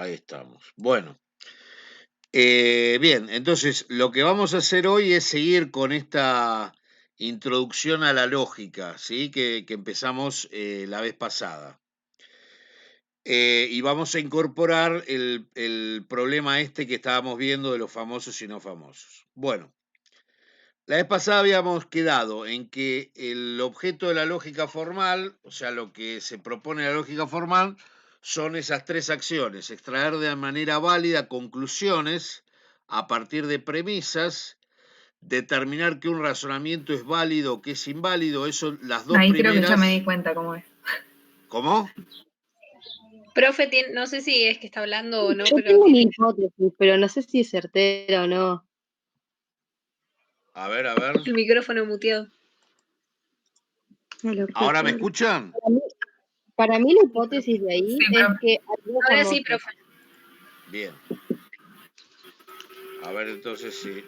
Ahí estamos. Bueno, bien, entonces lo que vamos a hacer hoy es seguir con esta introducción a la lógica, ¿sí? Que empezamos la vez pasada. Y vamos a incorporar el problema este que estábamos viendo de los famosos y no famosos. Bueno, la vez pasada habíamos quedado en que el objeto de la lógica formal, o sea, lo que se propone la lógica formal, son esas tres acciones: extraer de manera válida conclusiones a partir de premisas, determinar que un razonamiento es válido o que es inválido. Eso, las dos Ahí creo que ya me di primeras. cuenta cómo es. ¿Cómo? Profe, no sé si es que está hablando o no, Yo pero tengo una hipótesis, pero no sé si es certera o no. A ver. el micrófono muteado. ¿Ahora me escuchan? Para mí la hipótesis de ahí Sí, es profe. que algunos Ahora famosos- sí, profe. Bien. A ver, entonces sí.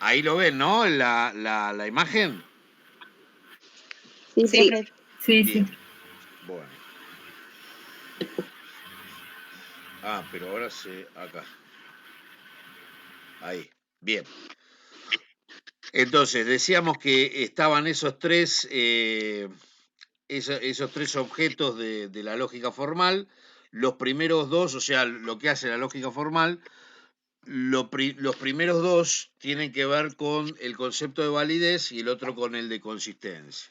Ahí lo ven, ¿no? La imagen. Sí, Sí. profe. Sí, Bien. sí. Bueno. Ah, pero ahora sí, acá. Ahí. Bien. Entonces, decíamos que estaban esos tres objetos de la lógica formal. Los primeros dos, o sea, lo que hace la lógica formal, los primeros dos tienen que ver con el concepto de validez y el otro con el de consistencia.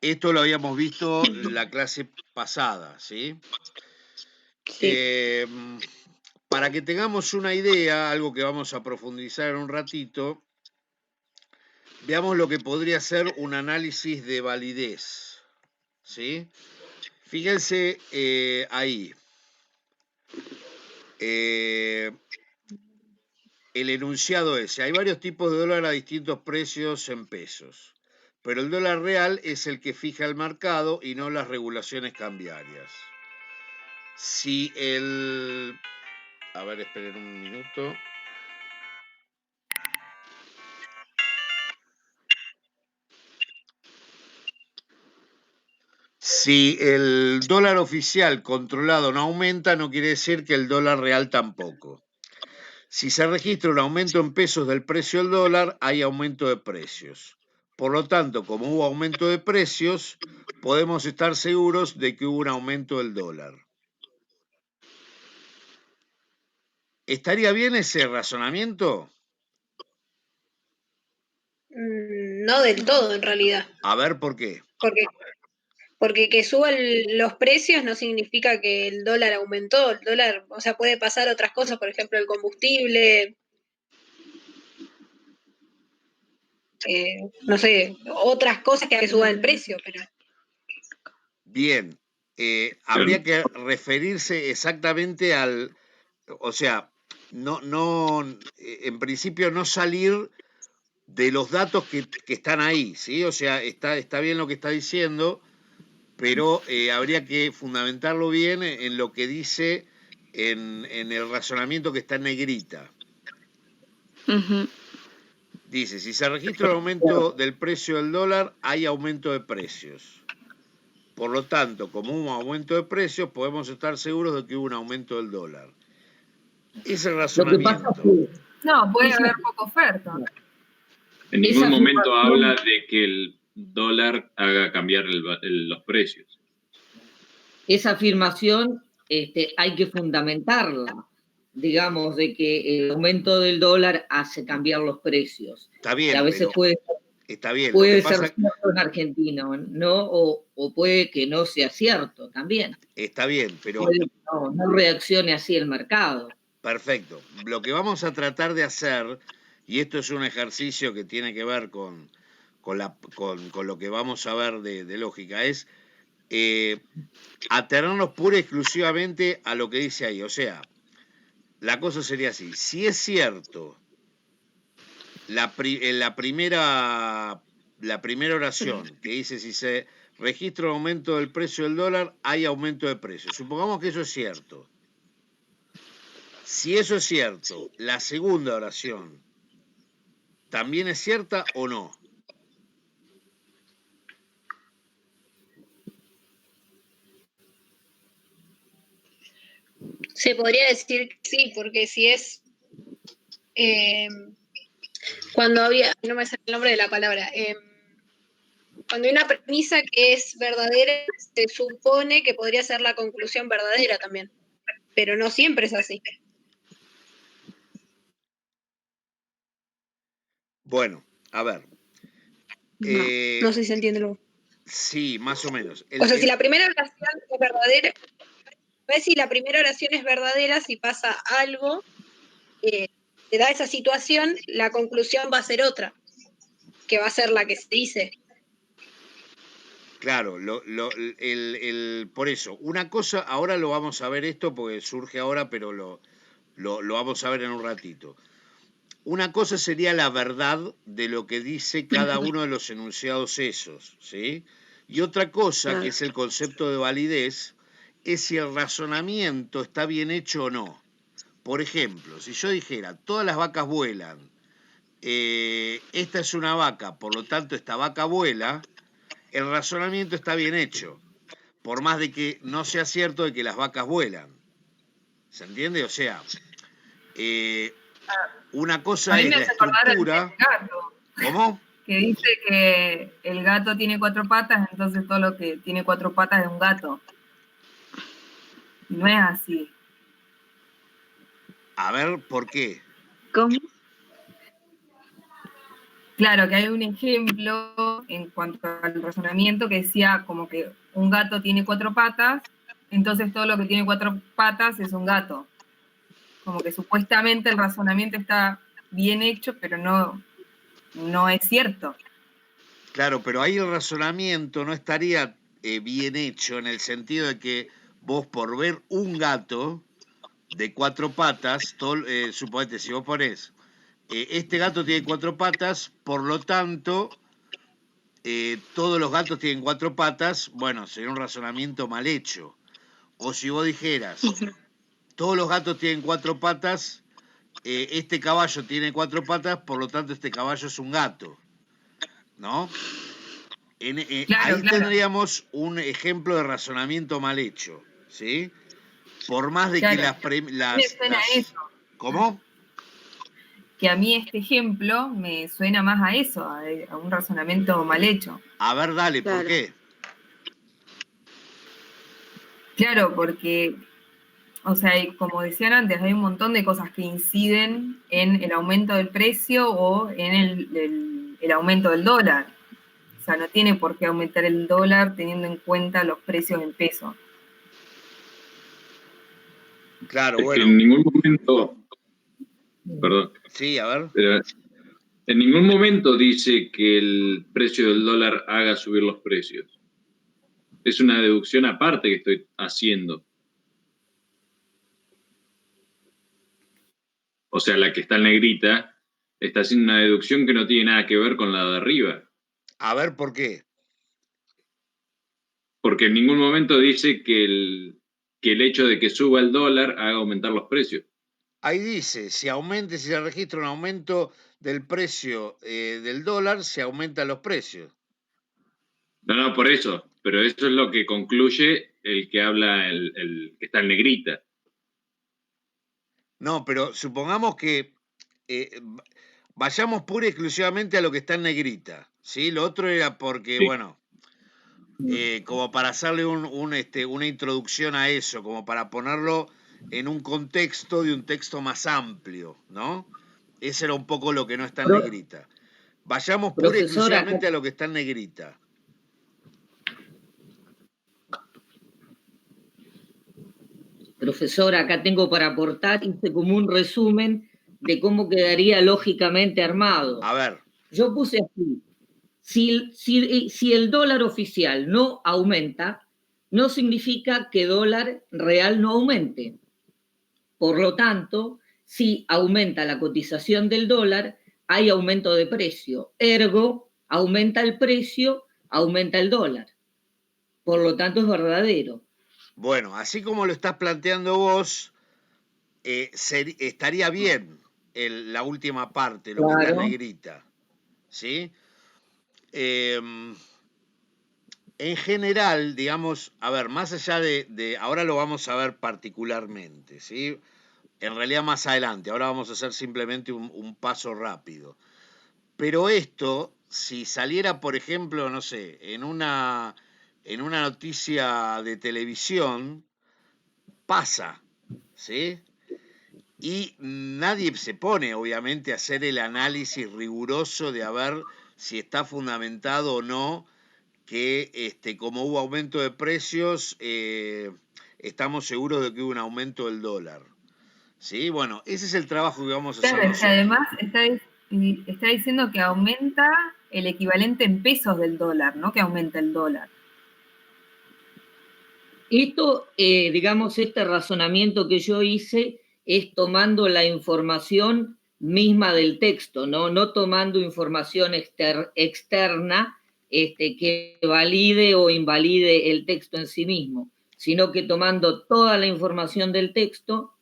Esto lo habíamos visto en la clase pasada, ¿sí? Sí. Para que tengamos una idea, algo que vamos a profundizar en un ratito, veamos lo que podría ser un análisis de validez, ¿sí? Fíjense ahí. El enunciado ese. Hay varios tipos de dólar a distintos precios en pesos, pero el dólar real es el que fija el mercado y no las regulaciones cambiarias. Si el... A ver, esperen un minuto. Si el dólar oficial controlado no aumenta, no quiere decir que el dólar real tampoco. Si se registra un aumento en pesos del precio del dólar, hay aumento de precios. Por lo tanto, como hubo aumento de precios, podemos estar seguros de que hubo un aumento del dólar. ¿Estaría bien ese razonamiento? No del todo, en realidad. A ver, ¿por qué? Porque que suban los precios no significa que el dólar aumentó. El dólar, o sea, puede pasar otras cosas, por ejemplo, el combustible, no sé, otras cosas que suban el precio, pero... Bien, habría que referirse exactamente al, o sea, en principio no salir de los datos que están ahí, ¿sí? O sea, está bien lo que está diciendo, pero habría que fundamentarlo bien en lo que dice en el razonamiento que está en negrita. Dice, si se registra el aumento del precio del dólar, hay aumento de precios. Por lo tanto, como hubo un aumento de precios, podemos estar seguros de que hubo un aumento del dólar. Ese razonamiento. No, puede haber poca oferta. En ningún momento habla de que el dólar haga cambiar los precios. Esa afirmación hay que fundamentarla, digamos, de que el aumento del dólar hace cambiar los precios. Está bien, que a veces está bien. Puede ser cierto en Argentina, ¿no? O puede que no sea cierto también. Está bien, pero... No reaccione así el mercado. Perfecto. Lo que vamos a tratar de hacer, y esto es un ejercicio que tiene que ver con lo que vamos a ver de lógica, es atenernos pura y exclusivamente a lo que dice ahí. O sea, la cosa sería así. Si es cierto, en la primera oración que dice, si se registra un aumento del precio del dólar, hay aumento de precios. Supongamos que eso es cierto. Si eso es cierto, la segunda oración, ¿también es cierta o no? Se podría decir que sí, porque si es cuando había, no me sale el nombre de la palabra, cuando hay una premisa que es verdadera, se supone que podría ser la conclusión verdadera también, pero no siempre es así. Bueno, a ver. No sé si se entiende luego. Sí, más o menos. O sea, si la primera oración es verdadera, no es si la primera oración es verdadera, si pasa algo, te da esa situación, la conclusión va a ser otra, que va a ser la que se dice. Claro, por eso, una cosa, ahora lo vamos a ver esto porque surge ahora, pero lo vamos a ver en un ratito. Una cosa sería la verdad de lo que dice cada uno de los enunciados esos, ¿sí? Y otra cosa, que es el concepto de validez, es si el razonamiento está bien hecho o no. Por ejemplo, si yo dijera, todas las vacas vuelan, esta es una vaca, por lo tanto esta vaca vuela, el razonamiento está bien hecho, por más de que no sea cierto de que las vacas vuelan. ¿Se entiende? O sea, una cosa es la estructura. ¿Cómo? Que dice que el gato tiene 4 patas, entonces todo lo que tiene 4 patas es un gato. No es así. A ver, ¿por qué? ¿Cómo? Claro, que hay un ejemplo en cuanto al razonamiento que decía como que un gato tiene 4 patas, entonces todo lo que tiene 4 patas es un gato. Como que supuestamente el razonamiento está bien hecho, pero no es cierto. Claro, pero ahí el razonamiento no estaría bien hecho en el sentido de que vos por ver un gato de 4 patas, suponete, si vos ponés, este gato tiene 4 patas, por lo tanto, todos los gatos tienen 4 patas, bueno, sería un razonamiento mal hecho. O si vos dijeras, todos los gatos tienen 4 patas, este caballo tiene 4 patas, por lo tanto este caballo es un gato, ¿no? Claro, Ahí tendríamos un ejemplo de razonamiento mal hecho, ¿sí? Por más de que eso. ¿Cómo? Que a mí este ejemplo me suena más a eso, a un razonamiento mal hecho. A ver, dale, ¿por qué? Claro, porque, o sea, como decían antes, hay un montón de cosas que inciden en el aumento del precio o en el aumento del dólar. O sea, no tiene por qué aumentar el dólar teniendo en cuenta los precios en peso. Claro, es bueno. que en ningún momento, perdón, sí, a ver. Pero en ningún momento dice que el precio del dólar haga subir los precios. Es una deducción aparte que estoy haciendo. O sea, la que está en negrita está haciendo una deducción que no tiene nada que ver con la de arriba. A ver, ¿por qué? Porque en ningún momento dice que el hecho de que suba el dólar haga aumentar los precios. Ahí dice, si se registra un aumento del precio del dólar, se aumentan los precios. No, por eso. Pero eso es lo que concluye el que habla, el que está en negrita. No, pero supongamos que vayamos pura y exclusivamente a lo que está en negrita, ¿sí? Lo otro era porque, Sí. bueno, como para hacerle una introducción a eso, como para ponerlo en un contexto de un texto más amplio, ¿no? Ese era un poco lo que no está en negrita. Vayamos pura y exclusivamente a lo que está en negrita. Profesor, acá tengo para aportar, hice como un resumen de cómo quedaría lógicamente armado. A ver. Yo puse así, si el dólar oficial no aumenta, no significa que dólar real no aumente. Por lo tanto, si aumenta la cotización del dólar, hay aumento de precio. Ergo, aumenta el precio, aumenta el dólar. Por lo tanto, es verdadero. Bueno, así como lo estás planteando vos, estaría bien la última parte, lo que está en negrita. ¿Sí? En general, digamos, a ver, más allá ahora lo vamos a ver particularmente, ¿sí? En realidad más adelante, ahora vamos a hacer simplemente un paso rápido. Pero esto, si saliera, por ejemplo, no sé, en una noticia de televisión, pasa, ¿sí? Y nadie se pone, obviamente, a hacer el análisis riguroso de a ver si está fundamentado o no que como hubo aumento de precios, estamos seguros de que hubo un aumento del dólar. ¿Sí? Bueno, ese es el trabajo que vamos a hacer Claro, es que nosotros. además está diciendo que aumenta el equivalente en pesos del dólar, no que aumenta el dólar. Esto, digamos, este razonamiento que yo hice es tomando la información misma del texto, no tomando información externa que valide o invalide el texto en sí mismo, sino que tomando toda la información del texto,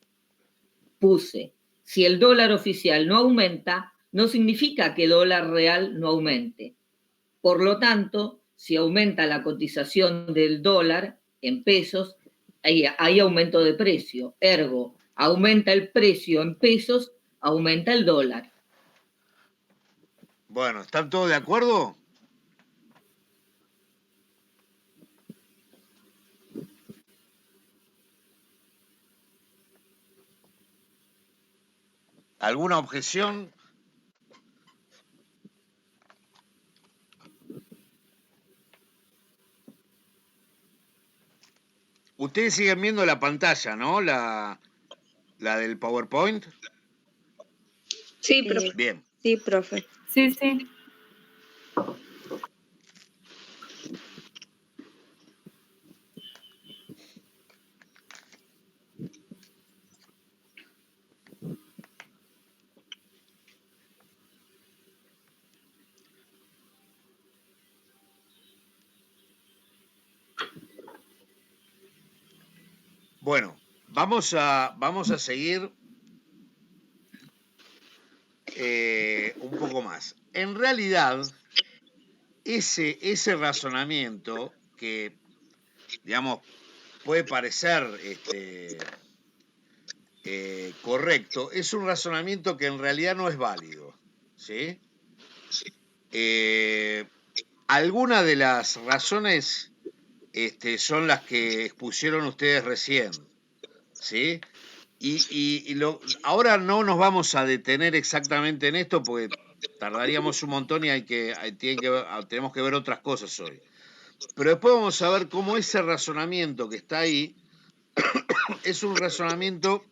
puse, si el dólar oficial no aumenta, no significa que dólar real no aumente. Por lo tanto, si aumenta la cotización del dólar en pesos, hay aumento de precio. Ergo, aumenta el precio en pesos, aumenta el dólar. Bueno, ¿están todos de acuerdo? ¿Alguna objeción? Ustedes siguen viendo la pantalla, ¿no? La del PowerPoint. Sí, profe. Bien. Sí, profe. Sí, sí. Bueno, vamos a seguir un poco más. En realidad, ese razonamiento que, digamos, puede parecer correcto, es un razonamiento que en realidad no es válido, ¿sí? Algunas de las razones son las que expusieron ustedes recién, ¿sí? Ahora no nos vamos a detener exactamente en esto porque tardaríamos un montón y tenemos que ver otras cosas hoy. Pero después vamos a ver cómo ese razonamiento que está ahí es un razonamiento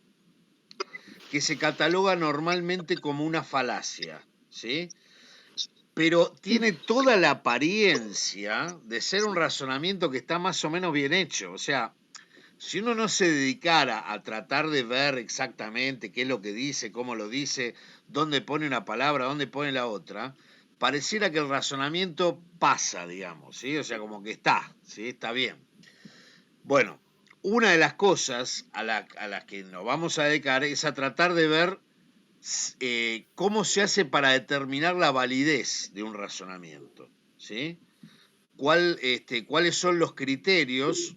que se cataloga normalmente como una falacia, ¿sí? Pero tiene toda la apariencia de ser un razonamiento que está más o menos bien hecho. O sea, si uno no se dedicara a tratar de ver exactamente qué es lo que dice, cómo lo dice, dónde pone una palabra, dónde pone la otra, pareciera que el razonamiento pasa, digamos, ¿sí? O sea, como que está, ¿sí? Está bien. Bueno, una de las cosas a las que nos vamos a dedicar es a tratar de ver cómo se hace para determinar la validez de un razonamiento, ¿sí? ¿Cuáles son los criterios,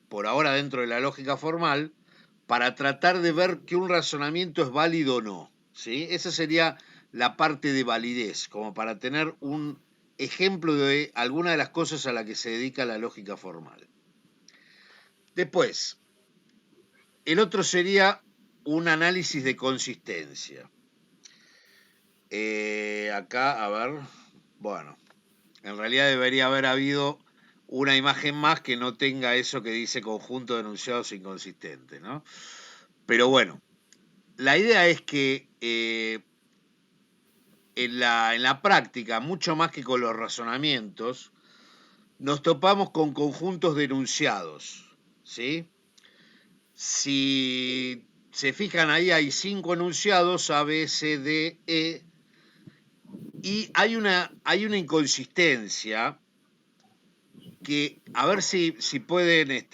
por ahora dentro de la lógica formal, para tratar de ver que un razonamiento es válido o no, ¿sí? Esa sería la parte de validez, como para tener un ejemplo de alguna de las cosas a las que se dedica la lógica formal. Después, el otro sería un análisis de consistencia. Acá, a ver, bueno, en realidad debería haber habido una imagen más que no tenga eso que dice conjunto de enunciados inconsistentes, ¿no? Pero bueno, la idea es que en la práctica, mucho más que con los razonamientos, nos topamos con conjuntos de enunciados, ¿sí? Si se fijan ahí, hay 5 enunciados, A, B, C, D, E, y hay una inconsistencia que, a ver si pueden,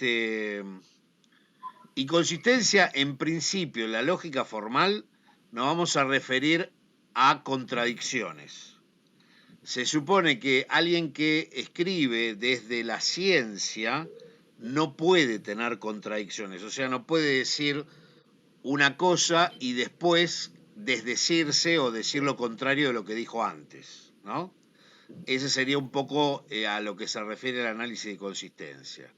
inconsistencia en principio, en la lógica formal, nos vamos a referir a contradicciones. Se supone que alguien que escribe desde la ciencia no puede tener contradicciones, o sea, no puede decir una cosa y después desdecirse o decir lo contrario de lo que dijo antes, ¿no? Ese sería un poco a lo que se refiere el análisis de consistencia.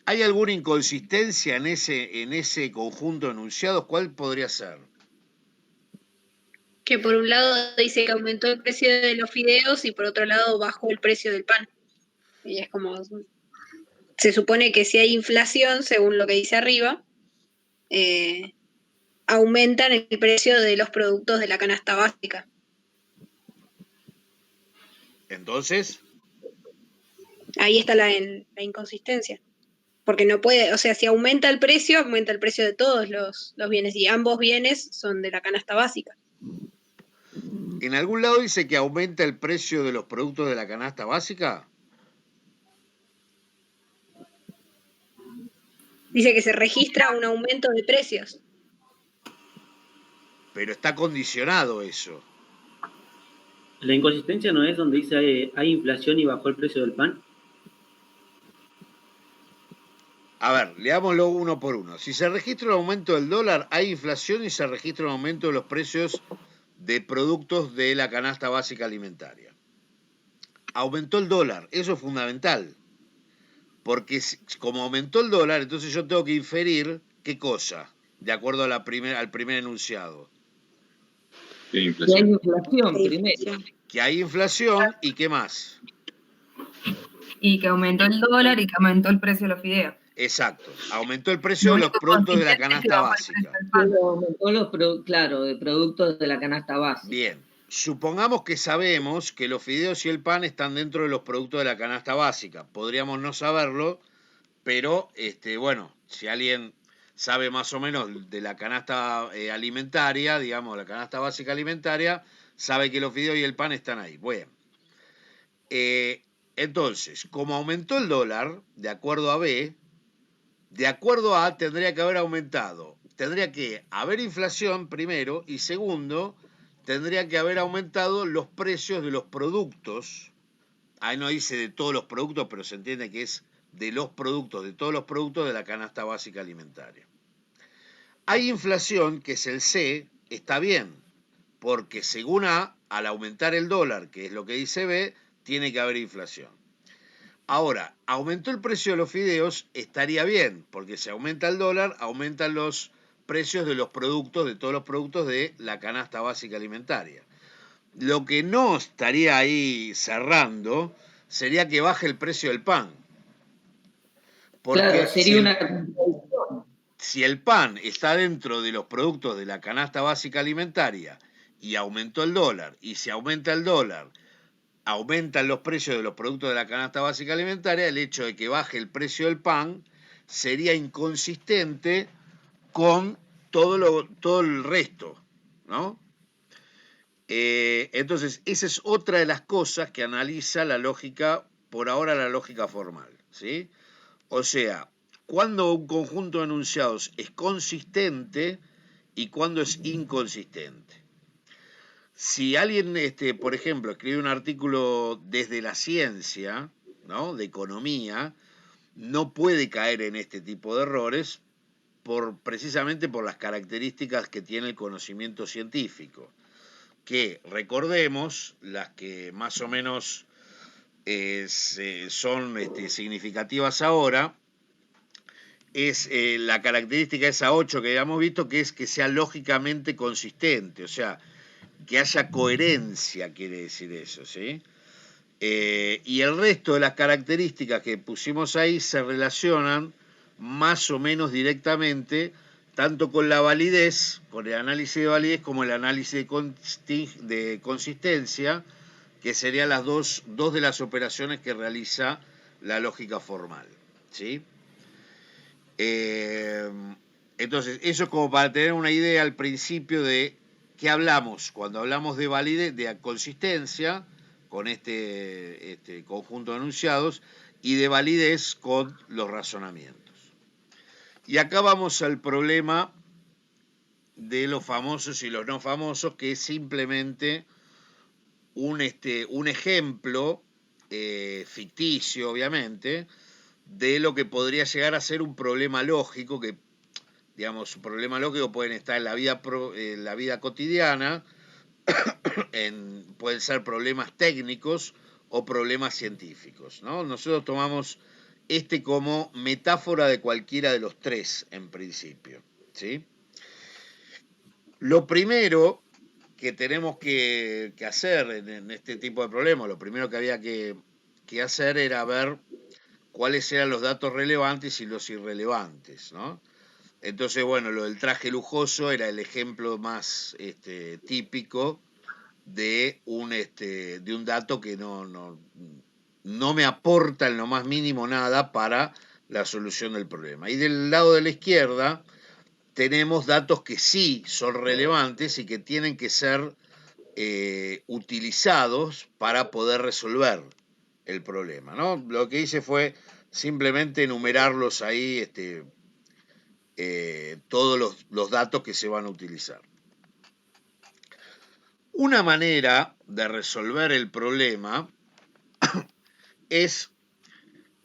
¿Hay alguna inconsistencia en ese conjunto de enunciados? ¿Cuál podría ser? Que por un lado dice que aumentó el precio de los fideos y por otro lado bajó el precio del pan. Y es como, se supone que si hay inflación, según lo que dice arriba, aumentan el precio de los productos de la canasta básica. Entonces, Ahí está la inconsistencia. Porque no puede, o sea, si aumenta el precio de todos los bienes y ambos bienes son de la canasta básica. ¿en algún lado dice que aumenta el precio de los productos de la canasta básica? Dice que se registra un aumento de precios. Pero está condicionado eso. La inconsistencia no es donde dice hay inflación y bajó el precio del pan. A ver, leámoslo uno por uno. Si se registra un aumento del dólar, hay inflación y se registra un aumento de los precios de productos de la canasta básica alimentaria. Aumentó el dólar, eso es fundamental. Porque como aumentó el dólar, entonces yo tengo que inferir qué cosa, de acuerdo a al primer enunciado. ¿Qué Y hay inflación? inflación primero. Que hay inflación y qué más. Y que aumentó el dólar y que aumentó el precio de los fideos. Exacto, aumentó el precio de los productos de la canasta básica. Pero aumentó de productos de la canasta básica. Bien, supongamos que sabemos que los fideos y el pan están dentro de los productos de la canasta básica. Podríamos no saberlo, pero bueno, si alguien sabe más o menos de la canasta alimentaria, digamos, la canasta básica alimentaria, sabe que los fideos y el pan están ahí. Bueno, entonces, como aumentó el dólar, de acuerdo a B, de acuerdo a tendría que haber aumentado. Tendría que haber inflación primero y segundo, tendría que haber aumentado los precios de los productos. Ahí no dice de todos los productos, pero se entiende que es de los productos, de todos los productos de la canasta básica alimentaria. Hay inflación, que es el C, está bien, porque según A, al aumentar el dólar, que es lo que dice B, tiene que haber inflación. Ahora, aumentó el precio de los fideos, estaría bien, porque si aumenta el dólar, aumentan los precios de los productos, de todos los productos de la canasta básica alimentaria. Lo que no estaría ahí cerrando sería que baje el precio del pan. Porque claro, sería una contradicción. Si el pan está dentro de los productos de la canasta básica alimentaria y aumentó el dólar, y si aumenta el dólar, aumentan los precios de los productos de la canasta básica alimentaria, el hecho de que baje el precio del pan sería inconsistente con todo el resto, ¿no? Entonces, esa es otra de las cosas que analiza la lógica, por ahora la lógica formal, ¿sí? O sea, cuando un conjunto de enunciados es consistente y cuando es inconsistente. Si alguien, por ejemplo, escribe un artículo desde la ciencia, ¿no?, de economía, no puede caer en este tipo de errores precisamente por las características que tiene el conocimiento científico, que recordemos, las que más o menos son significativas ahora, es la característica esa 8 que habíamos visto, que es que sea lógicamente consistente, o sea, que haya coherencia, quiere decir eso, ¿sí? Y el resto de las características que pusimos ahí se relacionan más o menos directamente tanto con la validez, con el análisis de validez, como el análisis de consistencia, que serían las dos de las operaciones que realiza la lógica formal, ¿sí? Entonces, eso es como para tener una idea al principio de qué hablamos cuando hablamos de validez, de consistencia, con este conjunto de enunciados, y de validez con los razonamientos. Y acá vamos al problema de los famosos y los no famosos, que es simplemente un ejemplo ficticio, obviamente, de lo que podría llegar a ser un problema lógico, que, digamos, un problema lógico pueden estar en la vida cotidiana, pueden ser problemas técnicos o problemas científicos, ¿no? Nosotros tomamos como metáfora de cualquiera de los tres, en principio, ¿sí? Lo primero que tenemos que hacer en este tipo de problemas, lo primero que había que hacer era ver cuáles eran los datos relevantes y los irrelevantes, ¿no? Entonces, bueno, lo del traje lujoso era el ejemplo más típico de un dato que no me aporta en lo más mínimo nada para la solución del problema. Y del lado de la izquierda tenemos datos que sí son relevantes y que tienen que ser utilizados para poder resolver el problema, ¿no? Lo que hice fue simplemente enumerarlos ahí, todos los datos que se van a utilizar. Una manera de resolver el problema es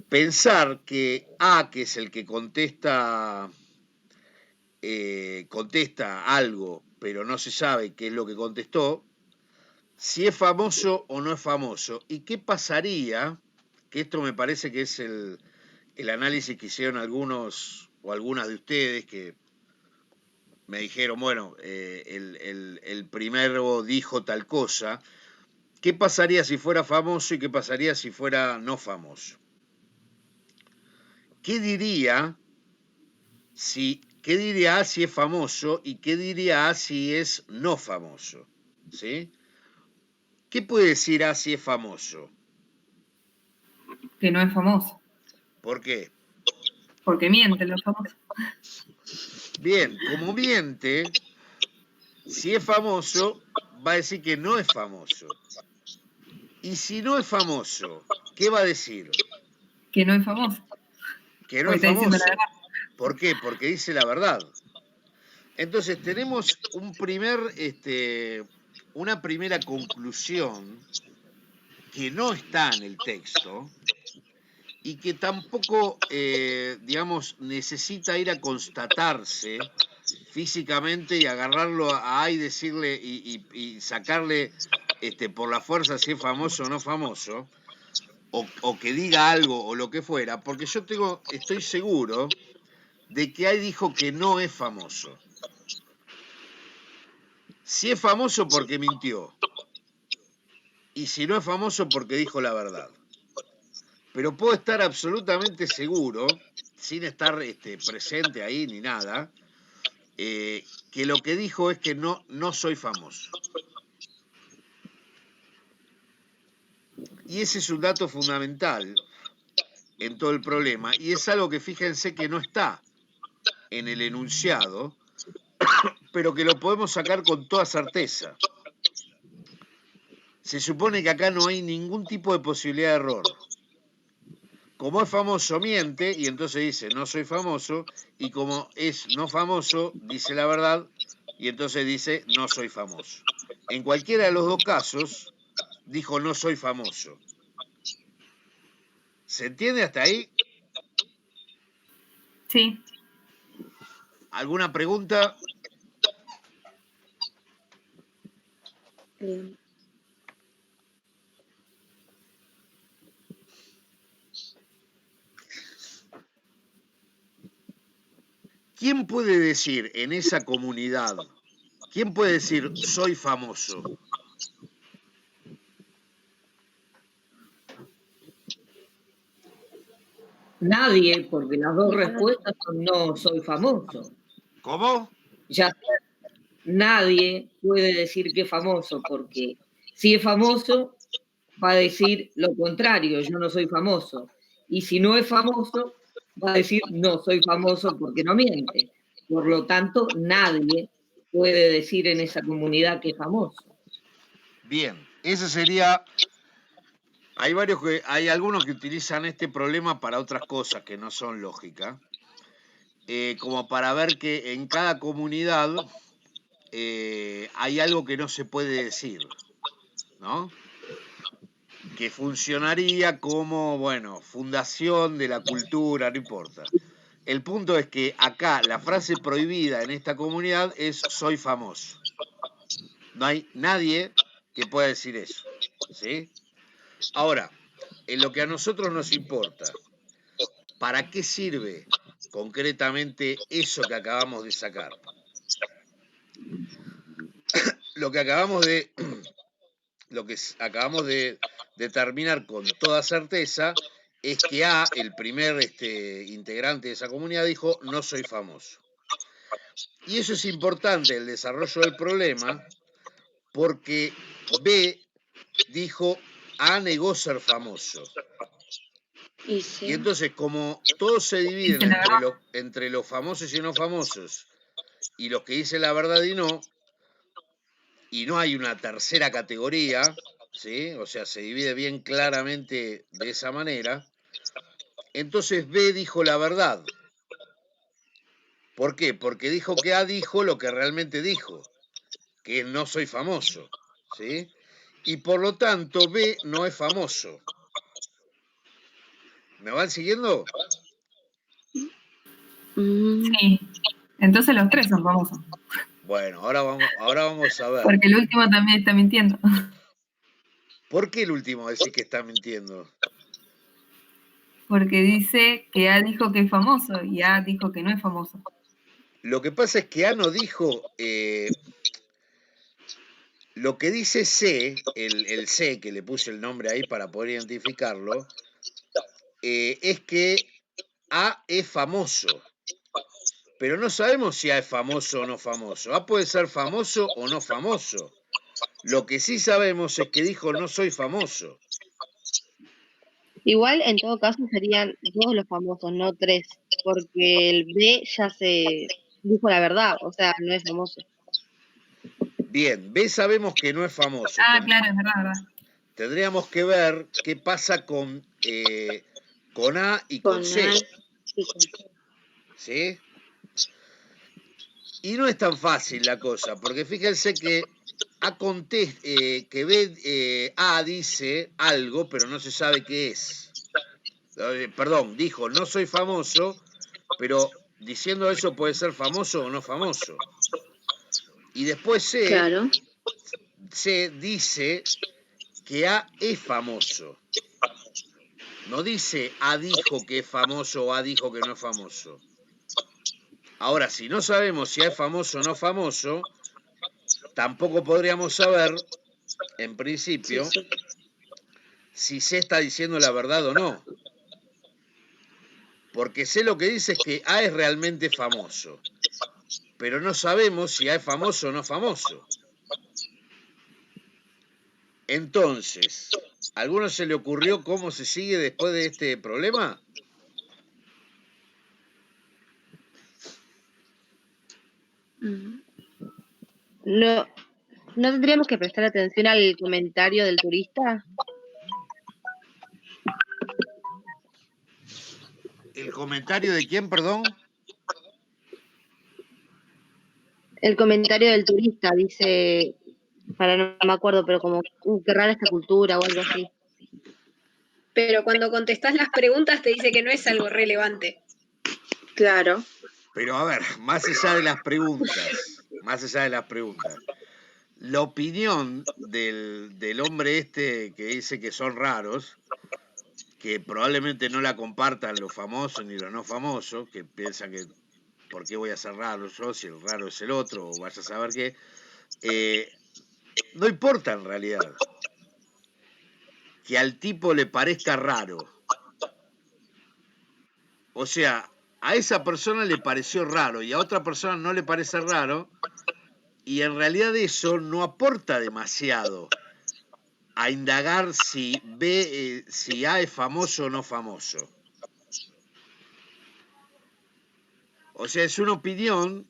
pensar que A, que es el que contesta algo, pero no se sabe qué es lo que contestó, si es famoso o no es famoso. ¿Y qué pasaría? Que esto me parece que es el análisis que hicieron algunos o algunas de ustedes que me dijeron, bueno, el primero dijo tal cosa. ¿Qué pasaría si fuera famoso y qué pasaría si fuera no famoso? ¿Qué diría A si es famoso y qué diría A si es no famoso? ¿Sí? ¿Qué puede decir A si es famoso? Que no es famoso. ¿Por qué? Porque mienten los famosos. Bien, como miente, si es famoso, va a decir que no es famoso. Y si no es famoso, ¿qué va a decir? Que no es famoso. Que no Porque es está diciendo la famoso. verdad. ¿Por qué? Porque dice la verdad. Entonces tenemos una primera conclusión que no está en el texto y que tampoco, digamos, necesita ir a constatarse físicamente y agarrarlo a A y decirle y sacarle por la fuerza si es famoso o no famoso, o que diga algo o lo que fuera, porque yo estoy seguro de que ahí dijo que no es famoso. Si es famoso porque mintió, y si no es famoso porque dijo la verdad. Pero puedo estar absolutamente seguro, sin estar presente ahí ni nada, que lo que dijo es que no soy famoso. Y ese es un dato fundamental en todo el problema, y es algo que fíjense que no está en el enunciado, pero que lo podemos sacar con toda certeza. Se supone que acá no hay ningún tipo de posibilidad de error. Como es famoso, miente, y entonces dice, no soy famoso, y como es no famoso, dice la verdad, y entonces dice, no soy famoso. En cualquiera de los dos casos, dijo, no soy famoso. ¿Se entiende hasta ahí? Sí. ¿Alguna pregunta? ¿Quién puede decir en esa comunidad, quién puede decir soy famoso? Nadie, porque las dos respuestas son no soy famoso. ¿Cómo? Ya nadie puede decir que es famoso, porque si es famoso, va a decir lo contrario, yo no soy famoso. Y si no es famoso, va a decir no soy famoso porque no miente. Por lo tanto, nadie puede decir en esa comunidad que es famoso. Bien, ese sería... Hay algunos que utilizan este problema para otras cosas que no son lógicas, como para ver que en cada comunidad hay algo que no se puede decir, ¿no? Que funcionaría como, bueno, fundación de la cultura, no importa. El punto es que acá la frase prohibida en esta comunidad es soy famoso. No hay nadie que pueda decir eso, ¿sí? Ahora, en lo que a nosotros nos importa, ¿para qué sirve concretamente eso que acabamos de sacar? Lo que acabamos de determinar con toda certeza es que A, el primer integrante de esa comunidad, dijo no soy famoso. Y eso es importante, el desarrollo del problema, porque B dijo A negó ser famoso. Y entonces, como todos se dividen Dice la verdad. entre los famosos y no famosos, y los que dicen la verdad y no hay una tercera categoría, ¿sí? O sea, se divide bien claramente de esa manera, entonces B dijo la verdad. ¿Por qué? Porque dijo que A dijo lo que realmente dijo, que no soy famoso, ¿sí? Y por lo tanto B no es famoso. ¿Me van siguiendo? Sí. Entonces los tres son famosos. Bueno, ahora vamos a ver. Porque el último también está mintiendo. ¿Por qué el último decís que está mintiendo? Porque dice que A dijo que es famoso y A dijo que no es famoso. Lo que pasa es que A no dijo... lo que dice C, el C, que le puse el nombre ahí para poder identificarlo, es que A es famoso. Pero no sabemos si A es famoso o no famoso. A puede ser famoso o no famoso. Lo que sí sabemos es que dijo no soy famoso. Igual, en todo caso, serían 2 los famosos, no 3, porque el B ya se dijo la verdad, o sea, no es famoso. Bien, B sabemos que no es famoso. Ah, claro, es verdad. Tendríamos que ver qué pasa con A y con C. ¿Sí? Y no es tan fácil la cosa, porque fíjense que A dice algo, pero no se sabe qué es. Perdón, dijo, no soy famoso, pero diciendo eso puede ser famoso o no famoso. Y después C dice que A es famoso. No dice A dijo que es famoso o A dijo que no es famoso. Ahora, si no sabemos si A es famoso o no famoso, tampoco podríamos saber, en principio, si C está diciendo la verdad o no. Porque C lo que dice es que A es realmente famoso, pero no sabemos si A es famoso o no famoso. Entonces, ¿a alguno se le ocurrió cómo se sigue después de este problema? No, ¿no tendríamos que prestar atención al comentario del turista? ¿El comentario de quién, perdón? El comentario del turista dice, no me acuerdo, pero como, qué rara esta cultura o algo así. Pero cuando contestás las preguntas te dice que no es algo relevante. Claro. Pero a ver, más allá de las preguntas, la opinión del hombre este que dice que son raros, que probablemente no la compartan los famosos ni los no famosos, que piensan que ¿por qué voy a ser raro yo si el raro es el otro? O vaya a saber qué. No importa en realidad que al tipo le parezca raro. O sea, a esa persona le pareció raro y a otra persona no le parece raro, y en realidad eso no aporta demasiado a indagar si A es famoso o no famoso. O sea, es una opinión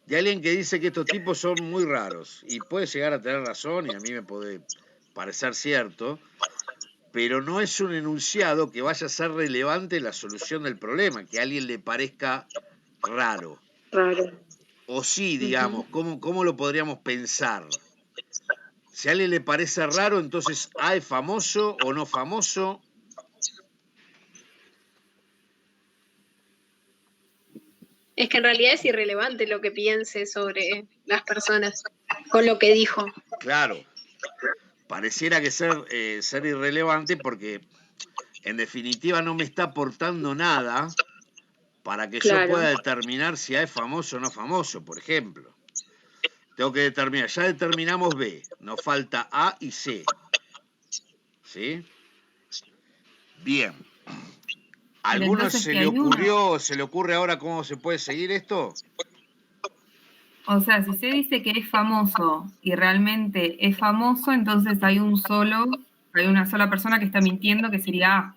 de alguien que dice que estos tipos son muy raros, y puede llegar a tener razón, y a mí me puede parecer cierto, pero no es un enunciado que vaya a ser relevante en la solución del problema, que a alguien le parezca raro. Raro. O sí, digamos, ¿cómo lo podríamos pensar? Si a alguien le parece raro, entonces A es famoso o no famoso. Es que en realidad es irrelevante lo que piense sobre las personas con lo que dijo. Claro, pareciera que ser irrelevante porque en definitiva no me está aportando nada para que yo Claro. pueda determinar si A es famoso o no famoso, por ejemplo. Tengo que determinar, ya determinamos B, nos falta A y C. ¿Sí? Bien. ¿A Pero alguno entonces se que le hay ocurrió, se le ocurre ahora cómo se puede seguir esto? O sea, si se dice que es famoso y realmente es famoso, entonces hay una sola persona que está mintiendo, que sería A,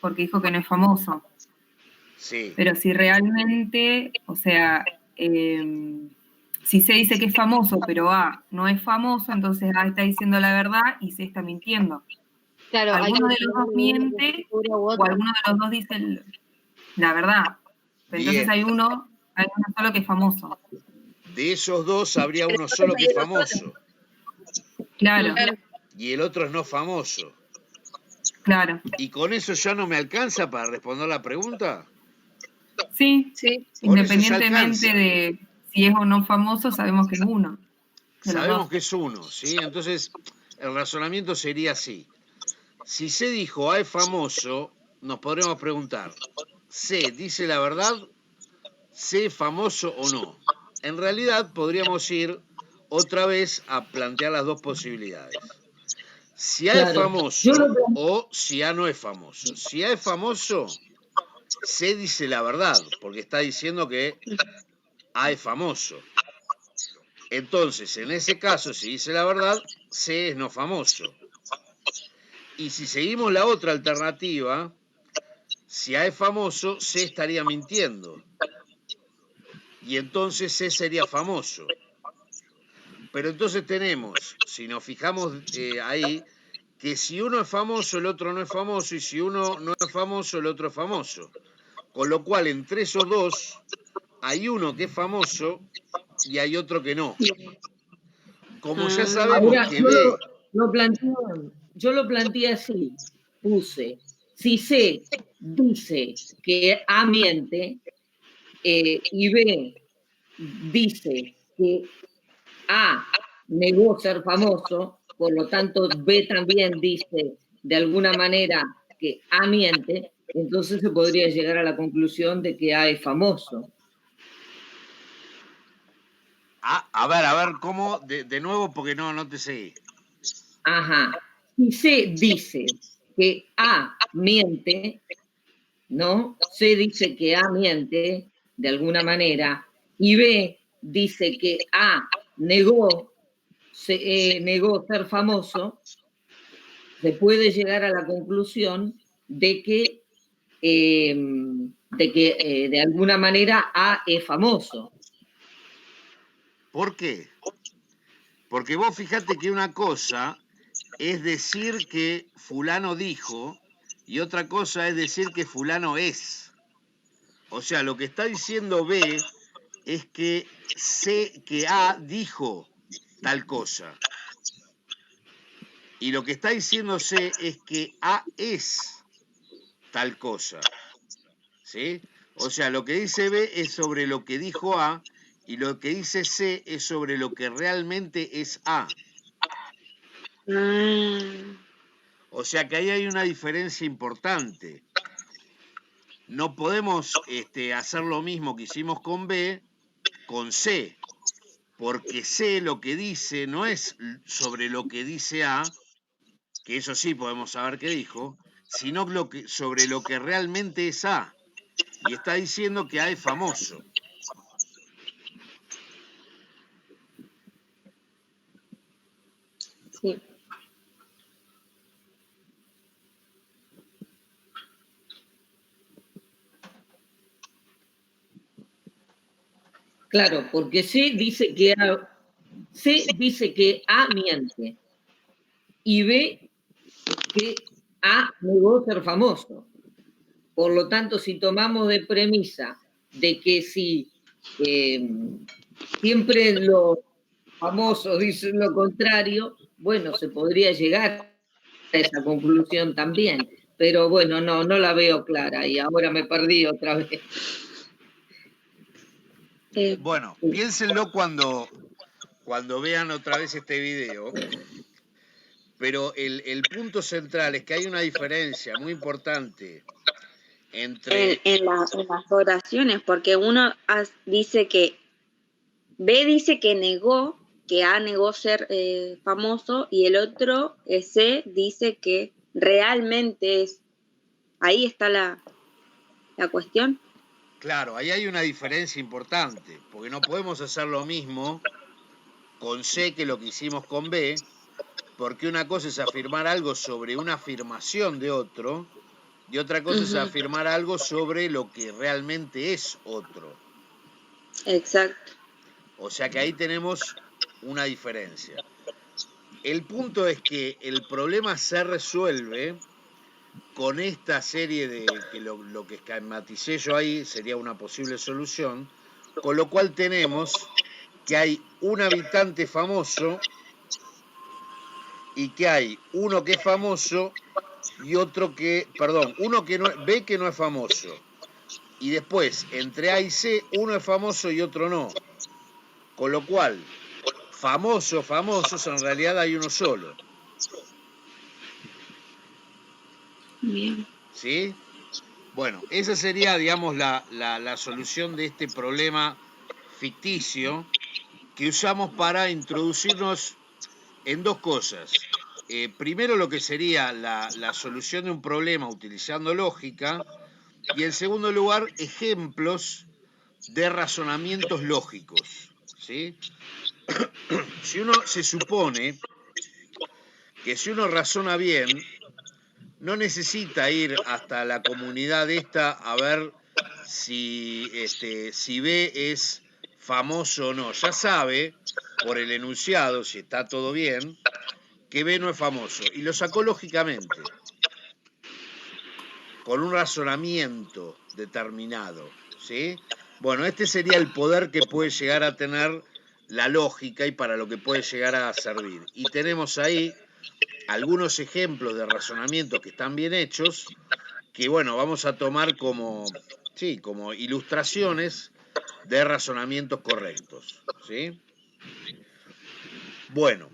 porque dijo que no es famoso. Sí. Pero si realmente, o sea, si se dice que es famoso, pero A no es famoso, entonces A está diciendo la verdad y C está mintiendo. Claro, hay que Alguno de los dos determinar una miente postura u o otra. alguno de los dos dice la verdad. Pero entonces Bien. hay uno solo que es famoso. De esos dos habría uno solo que es famoso Claro, y el otro es no famoso. claro. ¿Y con eso ya no me alcanza para responder la pregunta? Sí, Sí. Con eso ya independientemente alcanza. de si es o no famoso, sabemos que es uno. De los Sabemos dos. que es uno, ¿sí? Entonces, el razonamiento sería así. Si C dijo A es famoso, nos podremos preguntar, ¿C dice la verdad? ¿C es famoso o no? En realidad, podríamos ir otra vez a plantear las dos posibilidades. Si A es Claro. famoso o si A no es famoso. Si A es famoso, C dice la verdad, porque está diciendo que A es famoso. Entonces, en ese caso, si dice la verdad, C es no famoso. Y si seguimos la otra alternativa, si A es famoso, C estaría mintiendo. Y entonces C sería famoso. Pero entonces tenemos, si nos fijamos ahí, que si uno es famoso, el otro no es famoso, y si uno no es famoso, el otro es famoso. Con lo cual, entre esos dos, hay uno que es famoso y hay otro que no. Como ya sabemos Ahora, que B... yo lo planteé así, puse, si C dice que A miente y B dice que A negó ser famoso, por lo tanto B también dice de alguna manera que A miente, entonces se podría llegar a la conclusión de que A es famoso. a ver, ¿cómo? De nuevo, porque no te seguí. Ajá. Si C dice que A miente, ¿no? C dice que A miente de alguna manera y B dice que A negó ser famoso, se puede llegar a la conclusión de que de alguna manera A es famoso. ¿Por qué? Porque vos fijate que una cosa es decir que fulano dijo y otra cosa es decir que fulano es. O sea, lo que está diciendo B es que A dijo tal cosa. Y lo que está diciendo C es que A es tal cosa. ¿Sí? O sea, lo que dice B es sobre lo que dijo A y lo que dice C es sobre lo que realmente es A. O sea que ahí hay una diferencia importante. No podemos hacer lo mismo que hicimos con B con C, porque C lo que dice no es sobre lo que dice A, que eso sí podemos saber qué dijo, sino sobre lo que realmente es A. Y está diciendo que A es famoso. Sí. Claro, porque C dice que A miente y B que A negó ser famoso. Por lo tanto, si tomamos de premisa de que si siempre famosos dicen lo contrario, bueno, se podría llegar a esa conclusión también, pero bueno, no la veo clara y ahora me perdí otra vez. Bueno, piénsenlo cuando vean otra vez este video, pero el punto central es que hay una diferencia muy importante entre... En las oraciones, porque uno dice que B dice que A negó ser famoso, y el otro, C, dice que realmente es. Ahí está la cuestión. Claro, ahí hay una diferencia importante, porque no podemos hacer lo mismo con C que lo que hicimos con B, porque una cosa es afirmar algo sobre una afirmación de otro, y otra cosa es afirmar algo sobre lo que realmente es otro. Exacto. O sea que ahí tenemos una diferencia. El punto es que el problema se resuelve con esta serie de, que lo que esquematicé yo ahí sería una posible solución, con lo cual tenemos que hay un habitante famoso y que hay uno que es famoso y otro que, perdón, uno que no, B que no es famoso. Y después, entre A y C, uno es famoso y otro no. Con lo cual, famosos, en realidad hay uno solo. Bien. ¿Sí? Bueno, esa sería, digamos, la solución de este problema ficticio que usamos para introducirnos en dos cosas. Primero, lo que sería la solución de un problema utilizando lógica, y en segundo lugar, ejemplos de razonamientos lógicos. ¿Sí? Si uno se supone que si uno razona bien, no necesita ir hasta la comunidad esta a ver si B es famoso o no. Ya sabe, por el enunciado, si está todo bien, que B no es famoso. Y lo sacó lógicamente, con un razonamiento determinado. ¿Sí? Bueno, este sería el poder que puede llegar a tener la lógica y para lo que puede llegar a servir. Y tenemos ahí algunos ejemplos de razonamientos que están bien hechos, que bueno, vamos a tomar como ilustraciones de razonamientos correctos. ¿Sí? Bueno,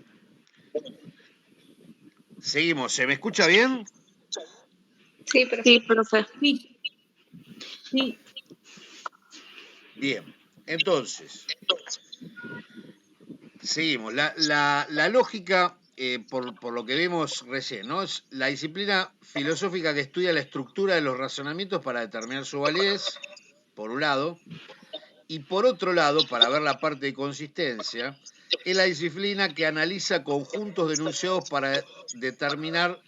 seguimos. ¿Se me escucha bien? Sí, pero Sí, profe. Sí. Bien, entonces, seguimos. La lógica, por lo que vemos recién, ¿no? Es la disciplina filosófica que estudia la estructura de los razonamientos para determinar su validez, por un lado, y por otro lado, para ver la parte de consistencia, es la disciplina que analiza conjuntos de enunciados para determinar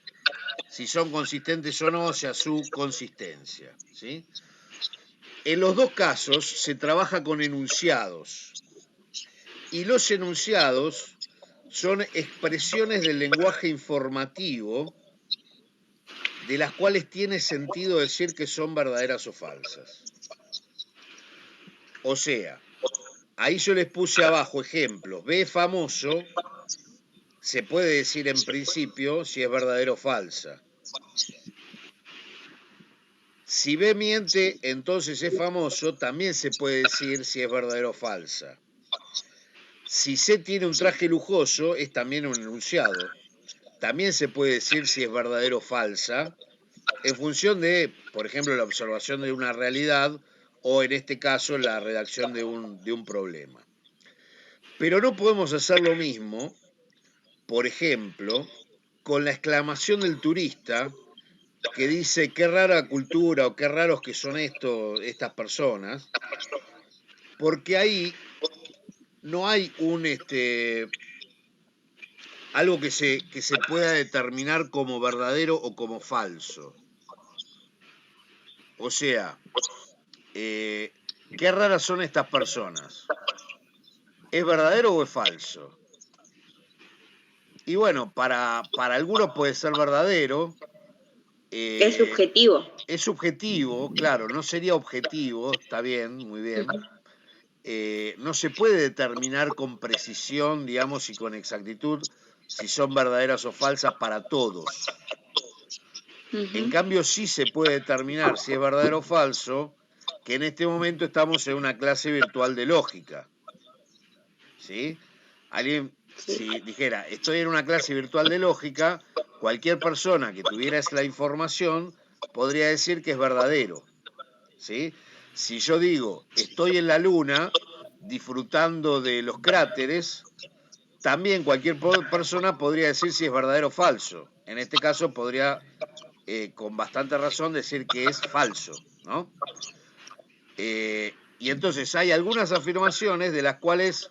si son consistentes o no, o sea, su consistencia. ¿Sí? En los dos casos se trabaja con enunciados, y los enunciados son expresiones del lenguaje informativo de las cuales tiene sentido decir que son verdaderas o falsas. O sea, ahí yo les puse abajo ejemplos. B famoso, se puede decir en principio si es verdadero o falsa. Si B miente, entonces es famoso, también se puede decir si es verdadero o falsa. Si C tiene un traje lujoso, es también un enunciado. También se puede decir si es verdadero o falsa, en función de, por ejemplo, la observación de una realidad o, en este caso, la redacción de un problema. Pero no podemos hacer lo mismo, por ejemplo, con la exclamación del turista que dice qué rara cultura o qué raros que son estas personas, porque ahí no hay algo que se pueda determinar como verdadero o como falso. O sea, qué raras son estas personas. ¿Es verdadero o es falso? Y bueno, para algunos puede ser verdadero. Es subjetivo. Es subjetivo, claro, no sería objetivo, está bien, muy bien. no se puede determinar con precisión, digamos, y con exactitud si son verdaderas o falsas para todos. En cambio, sí se puede determinar si es verdadero o falso, que en este momento estamos en una clase virtual de lógica. ¿Sí? Alguien, si dijera, estoy en una clase virtual de lógica, cualquier persona que tuviera esa información podría decir que es verdadero. ¿Sí? Si yo digo, estoy en la luna disfrutando de los cráteres, también cualquier persona podría decir si es verdadero o falso. En este caso podría, con bastante razón, decir que es falso, ¿no? Y entonces hay algunas afirmaciones de las cuales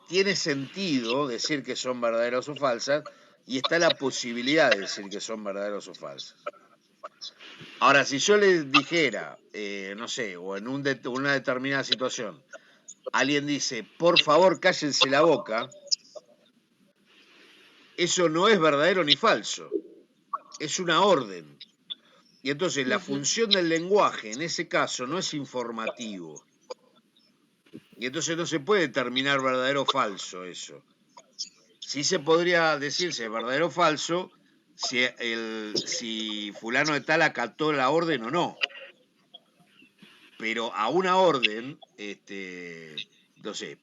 tiene sentido decir que son verdaderas o falsas, y está la posibilidad de decir que son verdaderas o falsas. Ahora, si yo les dijera, no sé, o en una determinada situación, alguien dice, por favor, cállense la boca, eso no es verdadero ni falso, es una orden. Y entonces la función del lenguaje en ese caso no es informativo. Y entonces no se puede determinar verdadero o falso eso. Sí se podría decir si es verdadero o falso si fulano de tal acató la orden o no. Pero a una orden, no sé,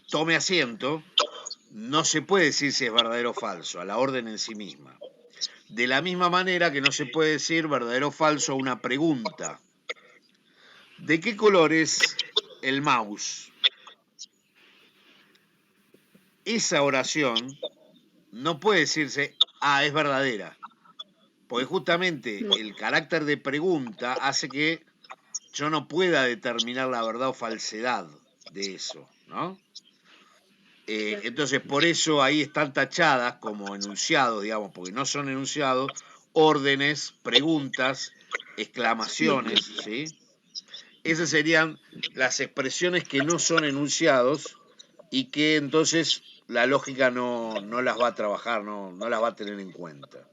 tome asiento, no se puede decir si es verdadero o falso, a la orden en sí misma. De la misma manera que no se puede decir verdadero o falso a una pregunta. ¿De qué color es el mouse? Esa oración no puede decirse, es verdadera. Porque justamente el carácter de pregunta hace que yo no pueda determinar la verdad o falsedad de eso, ¿no? Entonces, por eso ahí están tachadas como enunciados, digamos, porque no son enunciados, órdenes, preguntas, exclamaciones, ¿sí? Esas serían las expresiones que no son enunciados y que entonces la lógica no las va a trabajar, no las va a tener en cuenta.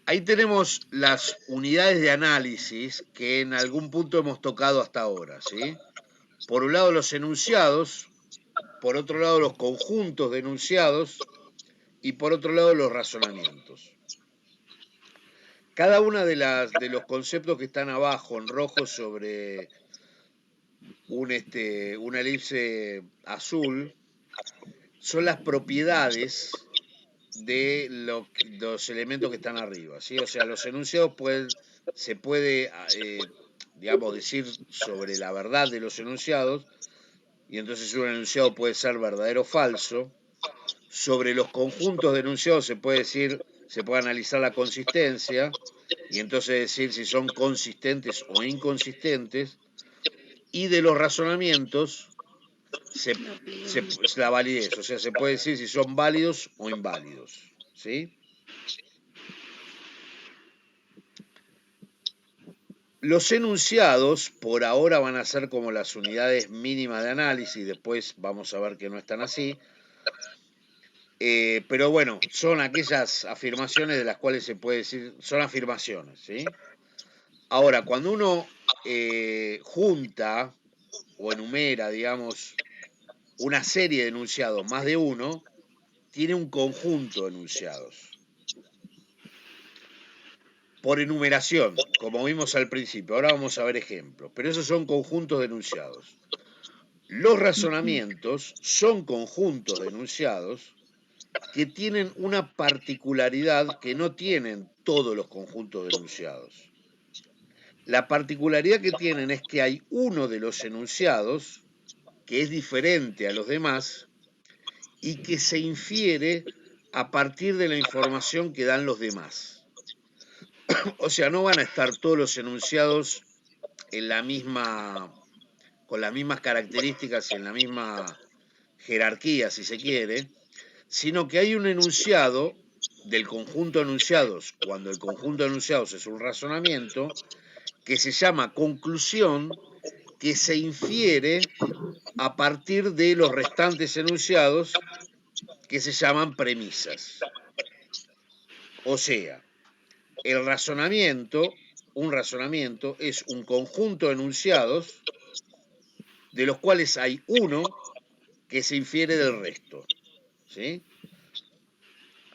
Ahí tenemos las unidades de análisis que en algún punto hemos tocado hasta ahora, ¿sí? Por un lado los enunciados, por otro lado los conjuntos de enunciados y por otro lado los razonamientos. Cada una de los conceptos que están abajo en rojo sobre una elipse azul son las propiedades de los elementos que están arriba, ¿sí? O sea, los enunciados se puede, digamos, decir sobre la verdad de los enunciados, y entonces un enunciado puede ser verdadero o falso. Sobre los conjuntos de enunciados se puede analizar la consistencia, y entonces decir si son consistentes o inconsistentes, y de los razonamientos la validez, o sea, se puede decir si son válidos o inválidos, ¿sí? Los enunciados por ahora van a ser como las unidades mínimas de análisis, después vamos a ver que no están así, pero bueno, son aquellas afirmaciones de las cuales se puede decir, son afirmaciones, ¿sí? Ahora, cuando uno junta o enumera, digamos, una serie de enunciados, más de uno, tiene un conjunto de enunciados. Por enumeración, como vimos al principio. Ahora vamos a ver ejemplos, pero esos son conjuntos de enunciados. Los razonamientos son conjuntos de enunciados que tienen una particularidad que no tienen todos los conjuntos de enunciados. La particularidad que tienen es que hay uno de los enunciados que es diferente a los demás y que se infiere a partir de la información que dan los demás. O sea, no van a estar todos los enunciados con las mismas características y en la misma jerarquía, si se quiere, sino que hay un enunciado del conjunto de enunciados, cuando el conjunto de enunciados es un razonamiento, que se llama conclusión, que se infiere a partir de los restantes enunciados, que se llaman premisas. O sea, el razonamiento un razonamiento es un conjunto de enunciados de los cuales hay uno que se infiere del resto, ¿sí?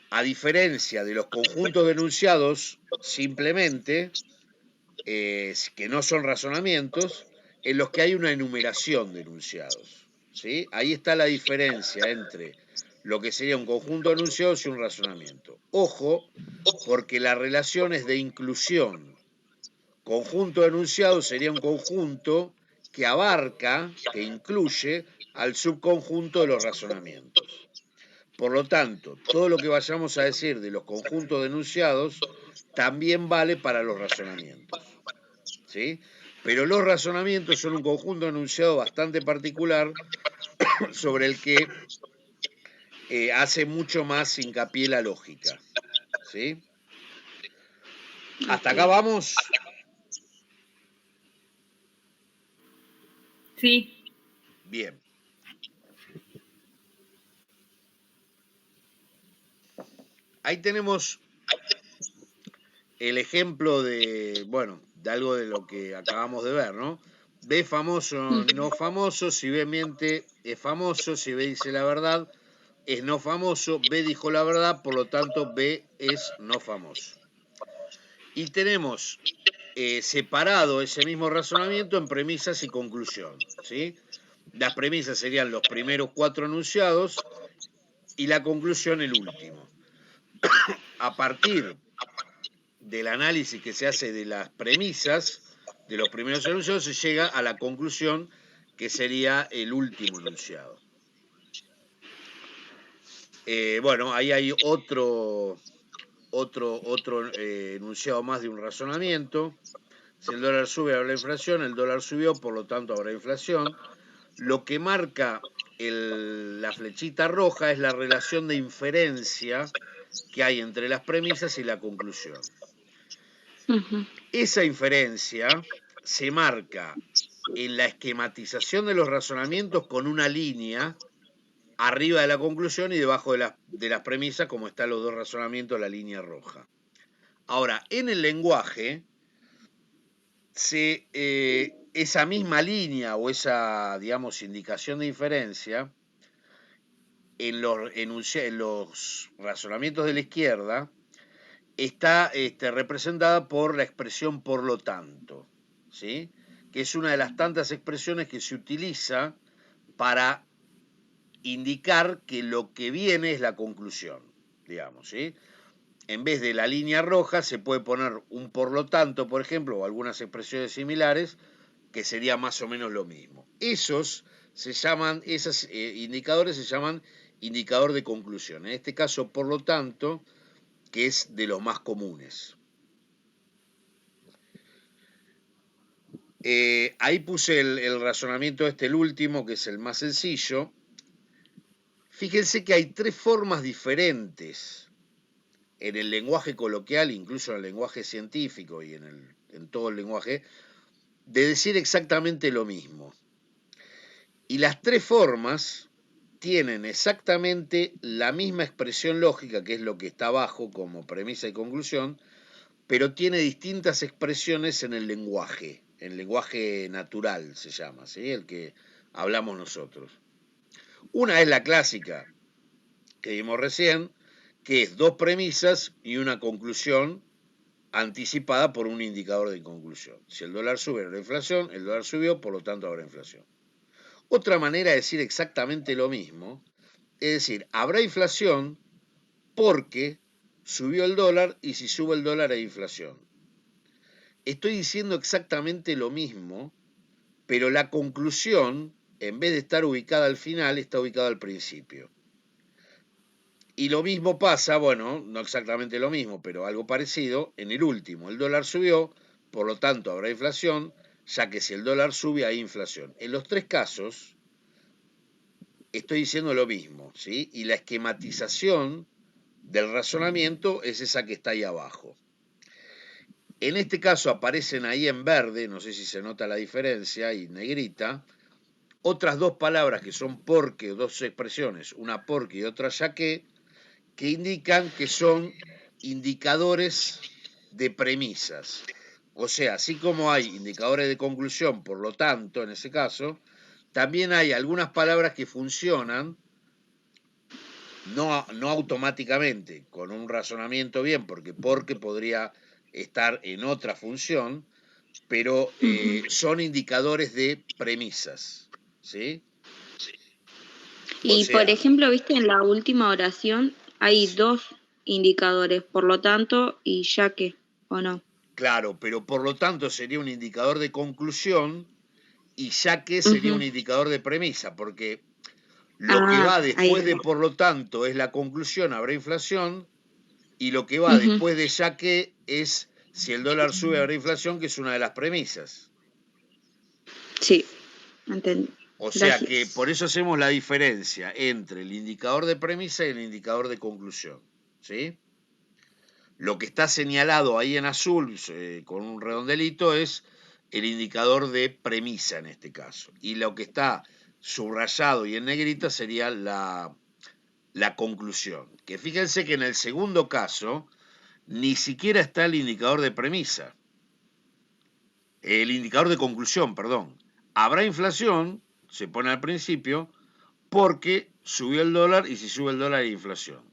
A diferencia de los conjuntos de enunciados, simplemente, que no son razonamientos, en los que hay una enumeración de enunciados, ¿sí? Ahí está la diferencia entre lo que sería un conjunto de enunciados y un razonamiento. Ojo, porque la relación es de inclusión. Conjunto de enunciados sería un conjunto que abarca, que incluye al subconjunto de los razonamientos. Por lo tanto, todo lo que vayamos a decir de los conjuntos de enunciados también vale para los razonamientos, ¿sí? Pero los razonamientos son un conjunto de enunciados bastante particular sobre el que hace mucho más hincapié la lógica, ¿sí? ¿Hasta acá vamos? Sí. Bien. Ahí tenemos el ejemplo de, bueno, de algo de lo que acabamos de ver, ¿no? B famoso, no famoso, si B miente es famoso, si B dice la verdad es no famoso, B dijo la verdad, por lo tanto B es no famoso. Y tenemos separado ese mismo razonamiento en premisas y conclusión, ¿sí? Las premisas serían los primeros 4 enunciados y la conclusión el último. A partir del análisis que se hace de las premisas de los primeros enunciados, se llega a la conclusión que sería el último enunciado. Bueno, ahí hay otro enunciado más de un razonamiento. Si el dólar sube, habrá inflación, el dólar subió, por lo tanto habrá inflación. Lo que marca la flechita roja es la relación de inferencia que hay entre las premisas y la conclusión. Esa inferencia se marca en la esquematización de los razonamientos con una línea arriba de la conclusión y debajo de las premisas, como están los dos razonamientos, la línea roja. Ahora, en el lenguaje, esa misma línea o esa, digamos, indicación de inferencia en los razonamientos de la izquierda está representada por la expresión por lo tanto, ¿sí? Que es una de las tantas expresiones que se utiliza para indicar que lo que viene es la conclusión, digamos, ¿sí? En vez de la línea roja se puede poner un por lo tanto, por ejemplo, o algunas expresiones similares, que sería más o menos lo mismo. Esos indicadores se llaman indicador de conclusión. En este caso, por lo tanto, que es de los más comunes. Ahí puse el razonamiento el último, que es el más sencillo. Fíjense que hay 3 formas diferentes en el lenguaje coloquial, incluso en el lenguaje científico y en todo el lenguaje, de decir exactamente lo mismo. Y las 3 formas tienen exactamente la misma expresión lógica, que es lo que está abajo como premisa y conclusión, pero tiene distintas expresiones en el lenguaje natural se llama, ¿sí? El que hablamos nosotros. Una es la clásica, que vimos recién, que es 2 premisas y una conclusión anticipada por un indicador de conclusión. Si el dólar sube, habrá inflación, el dólar subió, por lo tanto habrá inflación. Otra manera de decir exactamente lo mismo, es decir, habrá inflación porque subió el dólar y si sube el dólar hay inflación. Estoy diciendo exactamente lo mismo, pero la conclusión, en vez de estar ubicada al final, está ubicada al principio. Y lo mismo pasa, bueno, no exactamente lo mismo, pero algo parecido, en el último. El dólar subió, por lo tanto habrá inflación, ya que si el dólar sube hay inflación. En los 3 casos estoy diciendo lo mismo, ¿sí? Y la esquematización del razonamiento es esa que está ahí abajo. En este caso aparecen ahí en verde, no sé si se nota la diferencia, y negrita, otras 2 palabras que son porque, 2 expresiones, una porque y otra ya que indican que son indicadores de premisas. O sea, así como hay indicadores de conclusión, por lo tanto, en ese caso, también hay algunas palabras que funcionan no automáticamente, con un razonamiento bien, porque podría estar en otra función, pero son indicadores de premisas, ¿sí? O Y por sea, ejemplo, viste, en la última oración hay dos indicadores, por lo tanto, y ya que, ¿o no? claro, pero por lo tanto sería un indicador de conclusión y ya que sería un Ujú. indicador de premisa, porque lo que Ah, va ahí después está. de por lo tanto es la conclusión, habrá inflación, y lo que va Ujú. después de ya que es si el dólar sube, habrá inflación, que es una de las premisas. Sí, entendí. O sea que por Gracias. eso hacemos la diferencia entre el indicador de premisa y el indicador de conclusión, ¿sí? Lo que está señalado ahí en azul con un redondelito es el indicador de premisa en este caso. Y lo que está subrayado y en negrita sería la conclusión. Que fíjense que en el segundo caso ni siquiera está el indicador de premisa. El indicador de conclusión, perdón. Habrá inflación, se pone al principio, porque subió el dólar y si sube el dólar hay inflación.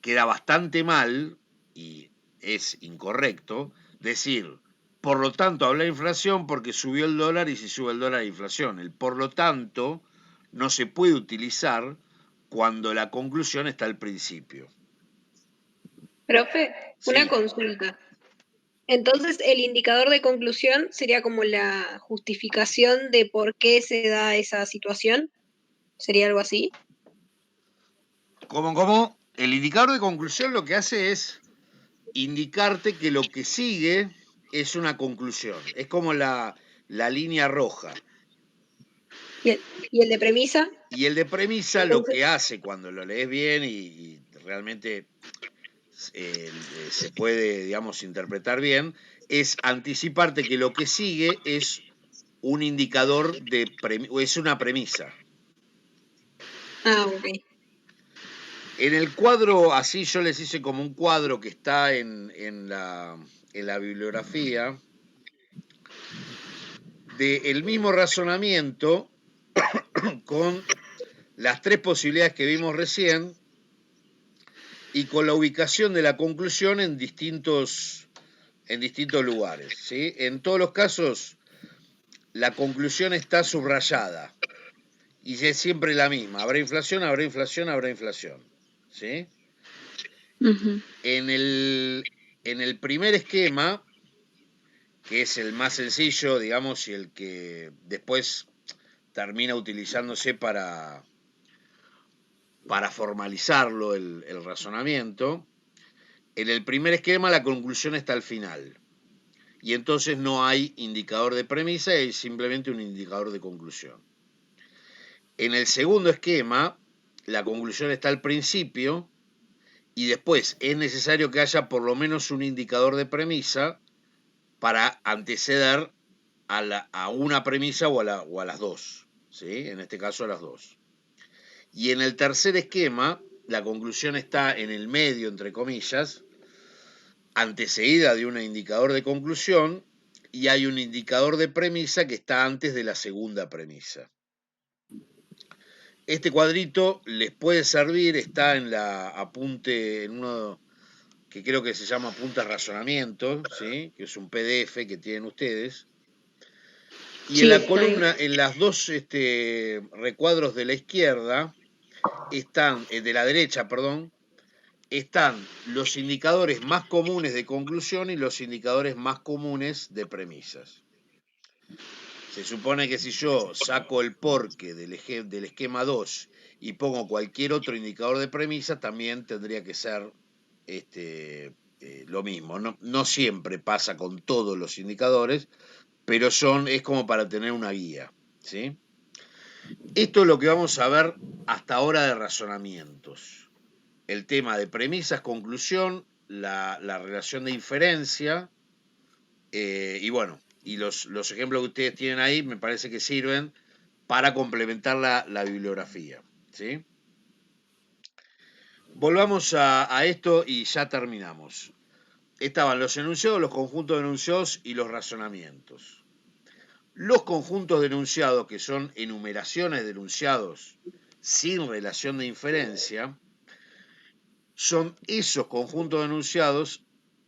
Queda bastante mal y es incorrecto decir, por lo tanto habrá inflación porque subió el dólar y si sube el dólar hay inflación. El por lo tanto no se puede utilizar cuando la conclusión está al principio. Profe, una Sí, consulta. Entonces, el indicador de conclusión sería como la justificación de por qué se da esa situación. ¿Sería algo así? ¿Cómo? El indicador de conclusión lo que hace es indicarte que lo que sigue es una conclusión. Es como la línea roja. ¿Y el de premisa? Y el de premisa lo Entonces, que hace cuando lo lees bien y realmente se puede, digamos, interpretar bien, es anticiparte que lo que sigue es un indicador o es una premisa. ok. En el cuadro, así yo les hice como un cuadro que está en la bibliografía, del mismo razonamiento con las tres posibilidades que vimos recién y con la ubicación de la conclusión en distintos lugares. ¿Sí? En todos los casos, la conclusión está subrayada y es siempre la misma. Habrá inflación, habrá inflación, habrá inflación. ¿Sí? Ujú. En el primer esquema, que es el más sencillo, digamos, y el que después termina utilizándose para formalizarlo el razonamiento, en el primer esquema la conclusión está al final. Y entonces no hay indicador de premisa, hay simplemente un indicador de conclusión. En el segundo esquema, la conclusión está al principio y después es necesario que haya por lo menos un indicador de premisa para anteceder a una premisa o a las dos. ¿Sí? En este caso a las dos. Y en el tercer esquema, la conclusión está en el medio, entre comillas, antecedida de un indicador de conclusión y hay un indicador de premisa que está antes de la segunda premisa. Este cuadrito les puede servir, está en la apunte, en uno que creo que se llama apunte razonamiento, ¿sí? Que es un PDF que tienen ustedes. Y en Sí, la está ahí. columna, en las dos recuadros de la izquierda, están, de la derecha, perdón, están los indicadores más comunes de conclusión y los indicadores más comunes de premisas. Se supone que si yo saco el porqué del esquema 2 y pongo cualquier otro indicador de premisa, también tendría que ser lo mismo. No siempre pasa con todos los indicadores, pero es como para tener una guía. ¿Sí? Esto es lo que vamos a ver hasta ahora de razonamientos. El tema de premisas, conclusión, la relación de inferencia, y bueno, y los ejemplos que ustedes tienen ahí me parece que sirven para complementar la bibliografía. ¿Sí? Volvamos a esto y ya terminamos. estaban los enunciados, los conjuntos de enunciados y los razonamientos. Los conjuntos de enunciados, que son enumeraciones de enunciados sin relación de inferencia, son esos conjuntos de enunciados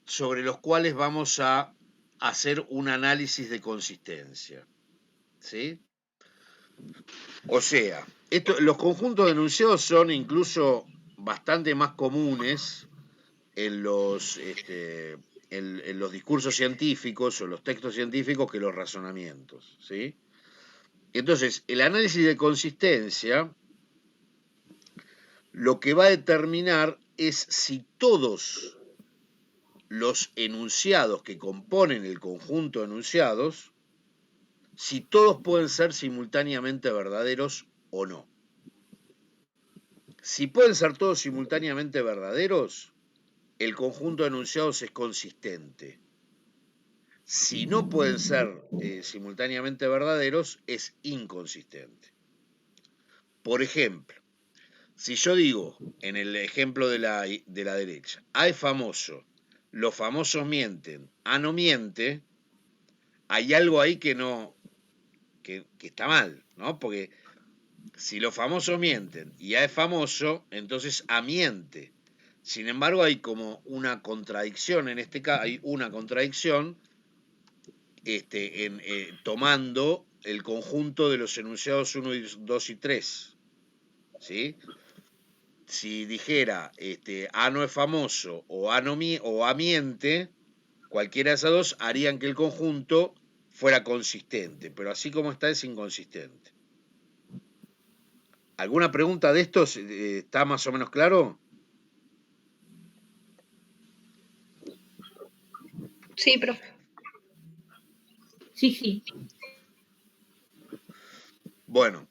sobre los cuales vamos a hacer un análisis de consistencia. ¿Sí? O sea, los conjuntos de enunciados son incluso bastante más comunes en los discursos científicos o los textos científicos que los razonamientos. ¿Sí? Entonces, el análisis de consistencia lo que va a determinar es si todos los enunciados que componen el conjunto de enunciados, si todos pueden ser simultáneamente verdaderos o no. Si pueden ser todos simultáneamente verdaderos, el conjunto de enunciados es consistente. Si no pueden ser simultáneamente verdaderos, es inconsistente. Por ejemplo, si yo digo, en el ejemplo de la derecha, A es famoso, los famosos mienten, A no miente, hay algo ahí que no, que está mal, ¿no? Porque si los famosos mienten y A es famoso, entonces A miente. Sin embargo, hay como una contradicción, en este caso hay una contradicción tomando el conjunto de los enunciados 1, 2 y 3. ¿Sí? Si dijera A no es famoso o A miente, cualquiera de esas dos harían que el conjunto fuera consistente, pero así como está es inconsistente. ¿Alguna pregunta de estos? ¿Está más o menos claro? Sí, profe. Sí. Bueno,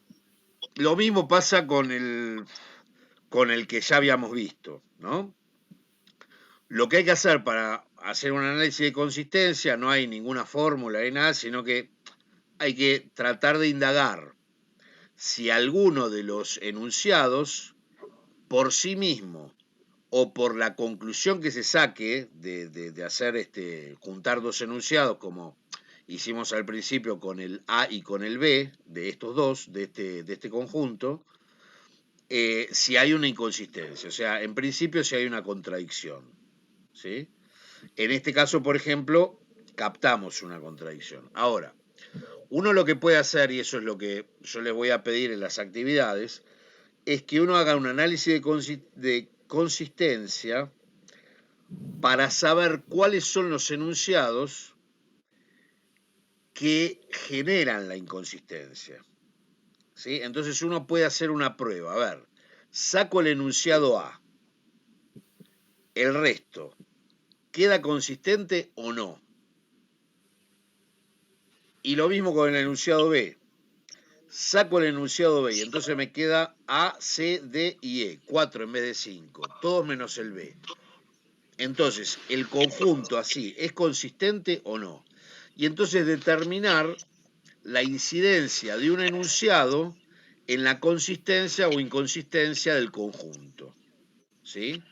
lo mismo pasa con el que ya habíamos visto, ¿no? Lo que hay que hacer para hacer un análisis de consistencia, no hay ninguna fórmula ni nada, sino que hay que tratar de indagar si alguno de los enunciados por sí mismo o por la conclusión que se saque de hacer juntar dos enunciados, como hicimos al principio con el A y con el B, de estos dos, de este conjunto, si hay una inconsistencia, o sea, en principio si hay una contradicción. ¿Sí? En este caso, por ejemplo, captamos una contradicción. Ahora, uno lo que puede hacer, y eso es lo que yo les voy a pedir en las actividades, es que uno haga un análisis de consistencia para saber cuáles son los enunciados que generan la inconsistencia. ¿Sí? Entonces uno puede hacer una prueba. A ver, saco el enunciado A. El resto, ¿queda consistente o no? Y lo mismo con el enunciado B. Saco el enunciado B y entonces me queda A, C, D y E. 4 en vez de 5. Todos menos el B. Entonces, el conjunto así, ¿es consistente o no? Y entonces determinar la incidencia de un enunciado en la consistencia o inconsistencia del conjunto. ¿Sí?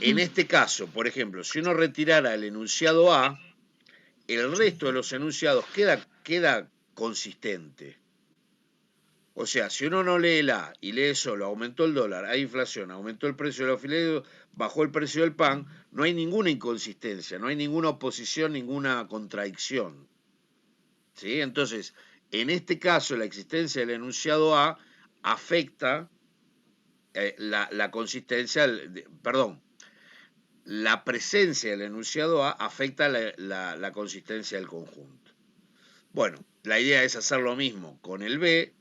En este caso, por ejemplo, si uno retirara el enunciado A, el resto de los enunciados queda consistente. O sea, si uno no lee el A y lee solo aumentó el dólar, hay inflación, aumentó el precio de los filetes, bajó el precio del pan, no hay ninguna inconsistencia, no hay ninguna oposición, ninguna contradicción. ¿Sí? Entonces, en este caso, la existencia del enunciado A afecta la consistencia, la presencia del enunciado A afecta la consistencia del conjunto. Bueno, la idea es hacer lo mismo con el B,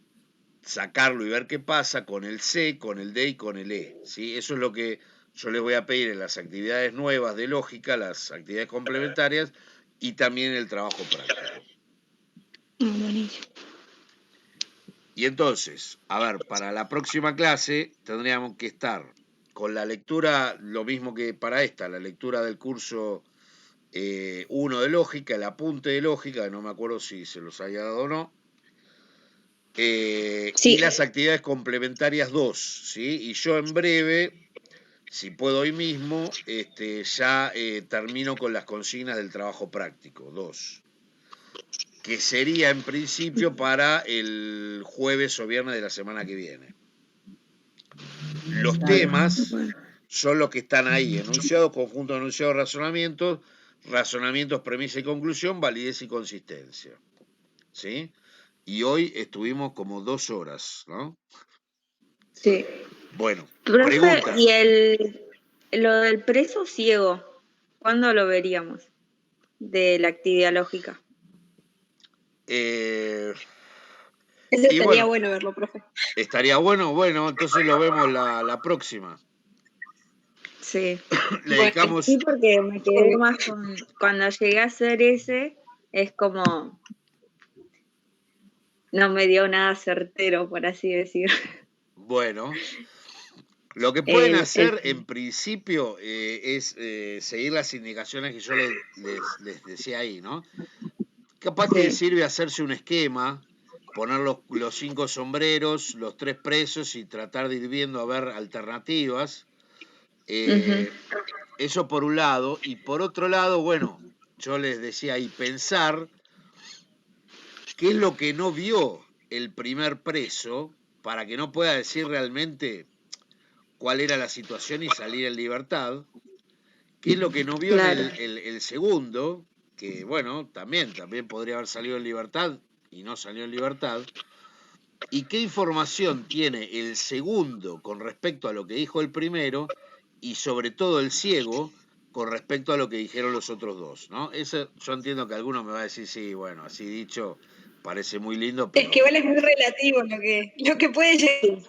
sacarlo y ver qué pasa con el C, con el D y con el E. ¿Sí? Eso es lo que yo les voy a pedir en las actividades nuevas de lógica, las actividades complementarias y también el trabajo práctico. Buenísimo. Y entonces, a ver, para la próxima clase tendríamos que estar con la lectura, lo mismo que para esta, la lectura del curso 1 de lógica, el apunte de lógica, no me acuerdo si se los haya dado o no, Sí. y las actividades complementarias 2, ¿sí? Y yo en breve si puedo hoy mismo, ya termino con las consignas del trabajo práctico, 2, que sería en principio para el jueves o viernes de la semana que viene. Los temas son los que están ahí, enunciado, conjunto de enunciados, razonamientos, premisa y conclusión, validez y consistencia. ¿Sí? Y hoy estuvimos como 2 horas, ¿no? Sí. Bueno, Profe, pregunta. ¿y lo del preso ciego, cuándo lo veríamos? De la actividad lógica. Ese Y estaría bueno, bueno verlo, profe. estaría bueno, entonces lo vemos la próxima. Sí. Le Bueno, dedicamos, Sí, porque me quedé más con... Cuando llegué a hacer ese, es como... No me dio nada certero, por así decir. bueno, lo que pueden El- hacer el- en principio es seguir las indicaciones que yo les decía ahí, ¿no? Capaz que sí. sirve hacerse un esquema, poner los 5 sombreros, los 3 presos y tratar de ir viendo a ver alternativas. Ujú. Eso por un lado. Y por otro lado, bueno, yo les decía ahí, pensar qué es lo que no vio el primer preso para que no pueda decir realmente cuál era la situación y salir en libertad. ¿Qué es lo que no vio en Claro. el segundo? Que bueno, también podría haber salido en libertad y no salió en libertad. ¿Y qué información tiene el segundo con respecto a lo que dijo el primero y sobre todo el ciego con respecto a lo que dijeron los otros dos, ¿no? Eso yo entiendo que alguno me va a decir, sí, bueno, así dicho, parece muy lindo, pero es que igual es muy relativo lo que puede llegar.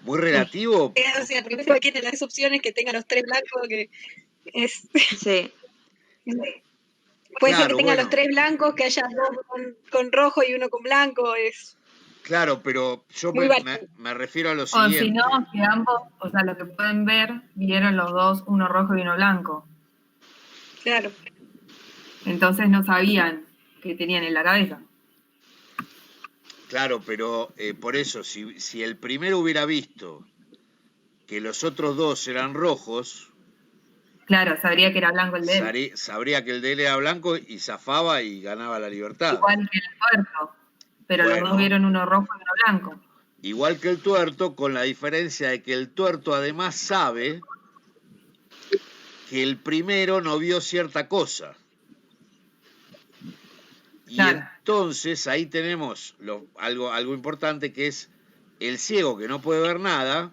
muy relativo. O sea, porque cualquiera de las opciones que tenga los 3 blancos, que es. Sí. Puede ser que Claro, tenga los bueno, 3 blancos, que haya 2 con rojo y 1 con blanco, es claro, pero yo muy variable. me refiero a lo O si no, siguiente. que ambos, o sea, lo que pueden ver, vieron los dos, uno rojo y uno blanco. Claro. Entonces no sabían qué tenían en la cabeza. Claro, pero por eso, si el primero hubiera visto que los otros dos eran rojos, Claro, sabría que era blanco el de él. sabría que el de él era blanco y zafaba y ganaba la libertad. Igual que el tuerto. Pero los dos Bueno, vieron uno rojo y uno blanco. igual que el tuerto, con la diferencia de que el tuerto además sabe que el primero no vio cierta cosa. Y Claro. entonces ahí tenemos algo importante, que es el ciego que no puede ver nada,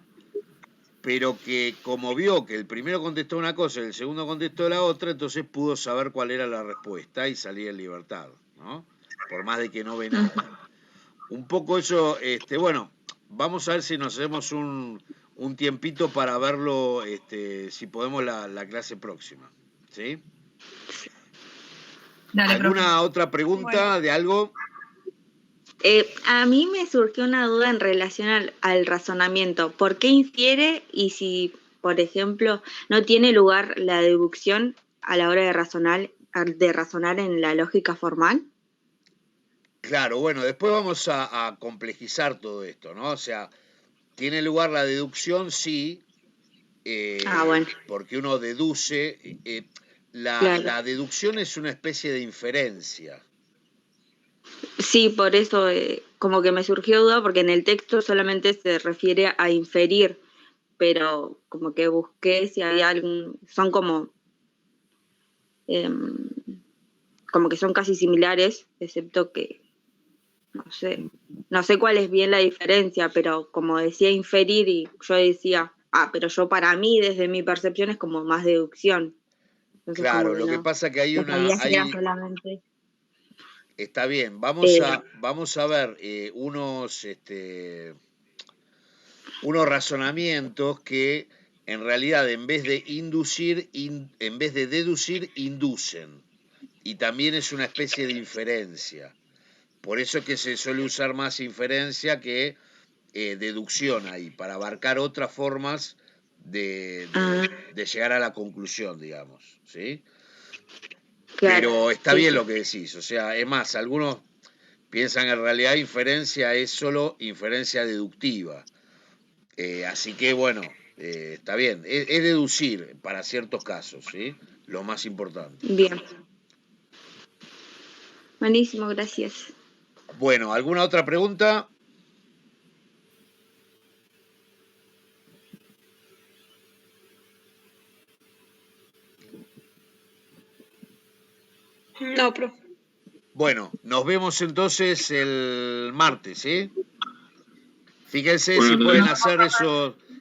pero que como vio que el primero contestó una cosa y el segundo contestó la otra, entonces pudo saber cuál era la respuesta y salir en libertad, ¿no? Por más de que no ve nada. Un poco eso, bueno, vamos a ver si nos hacemos un tiempito para verlo, si podemos la clase próxima, ¿sí? Dale, profe. ¿Alguna otra pregunta Bueno. de algo? A mí me surgió una duda en relación al razonamiento. ¿Por qué infiere y si, por ejemplo, no tiene lugar la deducción a la hora de razonar en la lógica formal? Claro, bueno, después vamos a complejizar todo esto, ¿no? O sea, tiene lugar la deducción, sí, Bueno, porque uno deduce. claro. La deducción es una especie de inferencia. Sí, por eso como que me surgió duda porque en el texto solamente se refiere a inferir, pero como que busqué si había algún, son como que son casi similares, excepto que no sé cuál es bien la diferencia, pero como decía inferir y yo decía, pero yo para mí desde mi percepción es como más deducción. Entonces como Claro, que lo que no, pasa que no sabía si era solamente... está bien, eh, vamos a ver unos razonamientos que en realidad en vez de inducir, en vez de deducir, inducen. Y también es una especie de inferencia. Por eso es que se suele usar más inferencia que deducción ahí, para abarcar otras formas de llegar a la conclusión, digamos, ¿sí? claro, Pero está sí, bien sí. lo que decís, o sea, es más, algunos piensan que en realidad inferencia es solo inferencia deductiva. Así que bueno, Está bien, es deducir para ciertos casos, ¿sí? Lo más importante. Bien. Buenísimo, gracias. Bueno, ¿alguna otra pregunta? No, profe. Bueno, nos vemos entonces el martes, ¿sí? Fíjense Bueno, si entonces- pueden hacer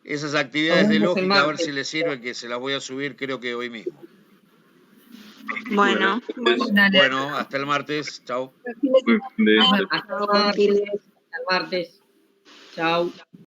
esas actividades Nos de vemos el lógica, a ver martes. si les sirve, que se las voy a subir creo que hoy mismo. Bueno, Dale. Bueno, hasta el martes. Chao. Buen fin de- Nos vemos. Hasta el buen fin de- martes. Chau.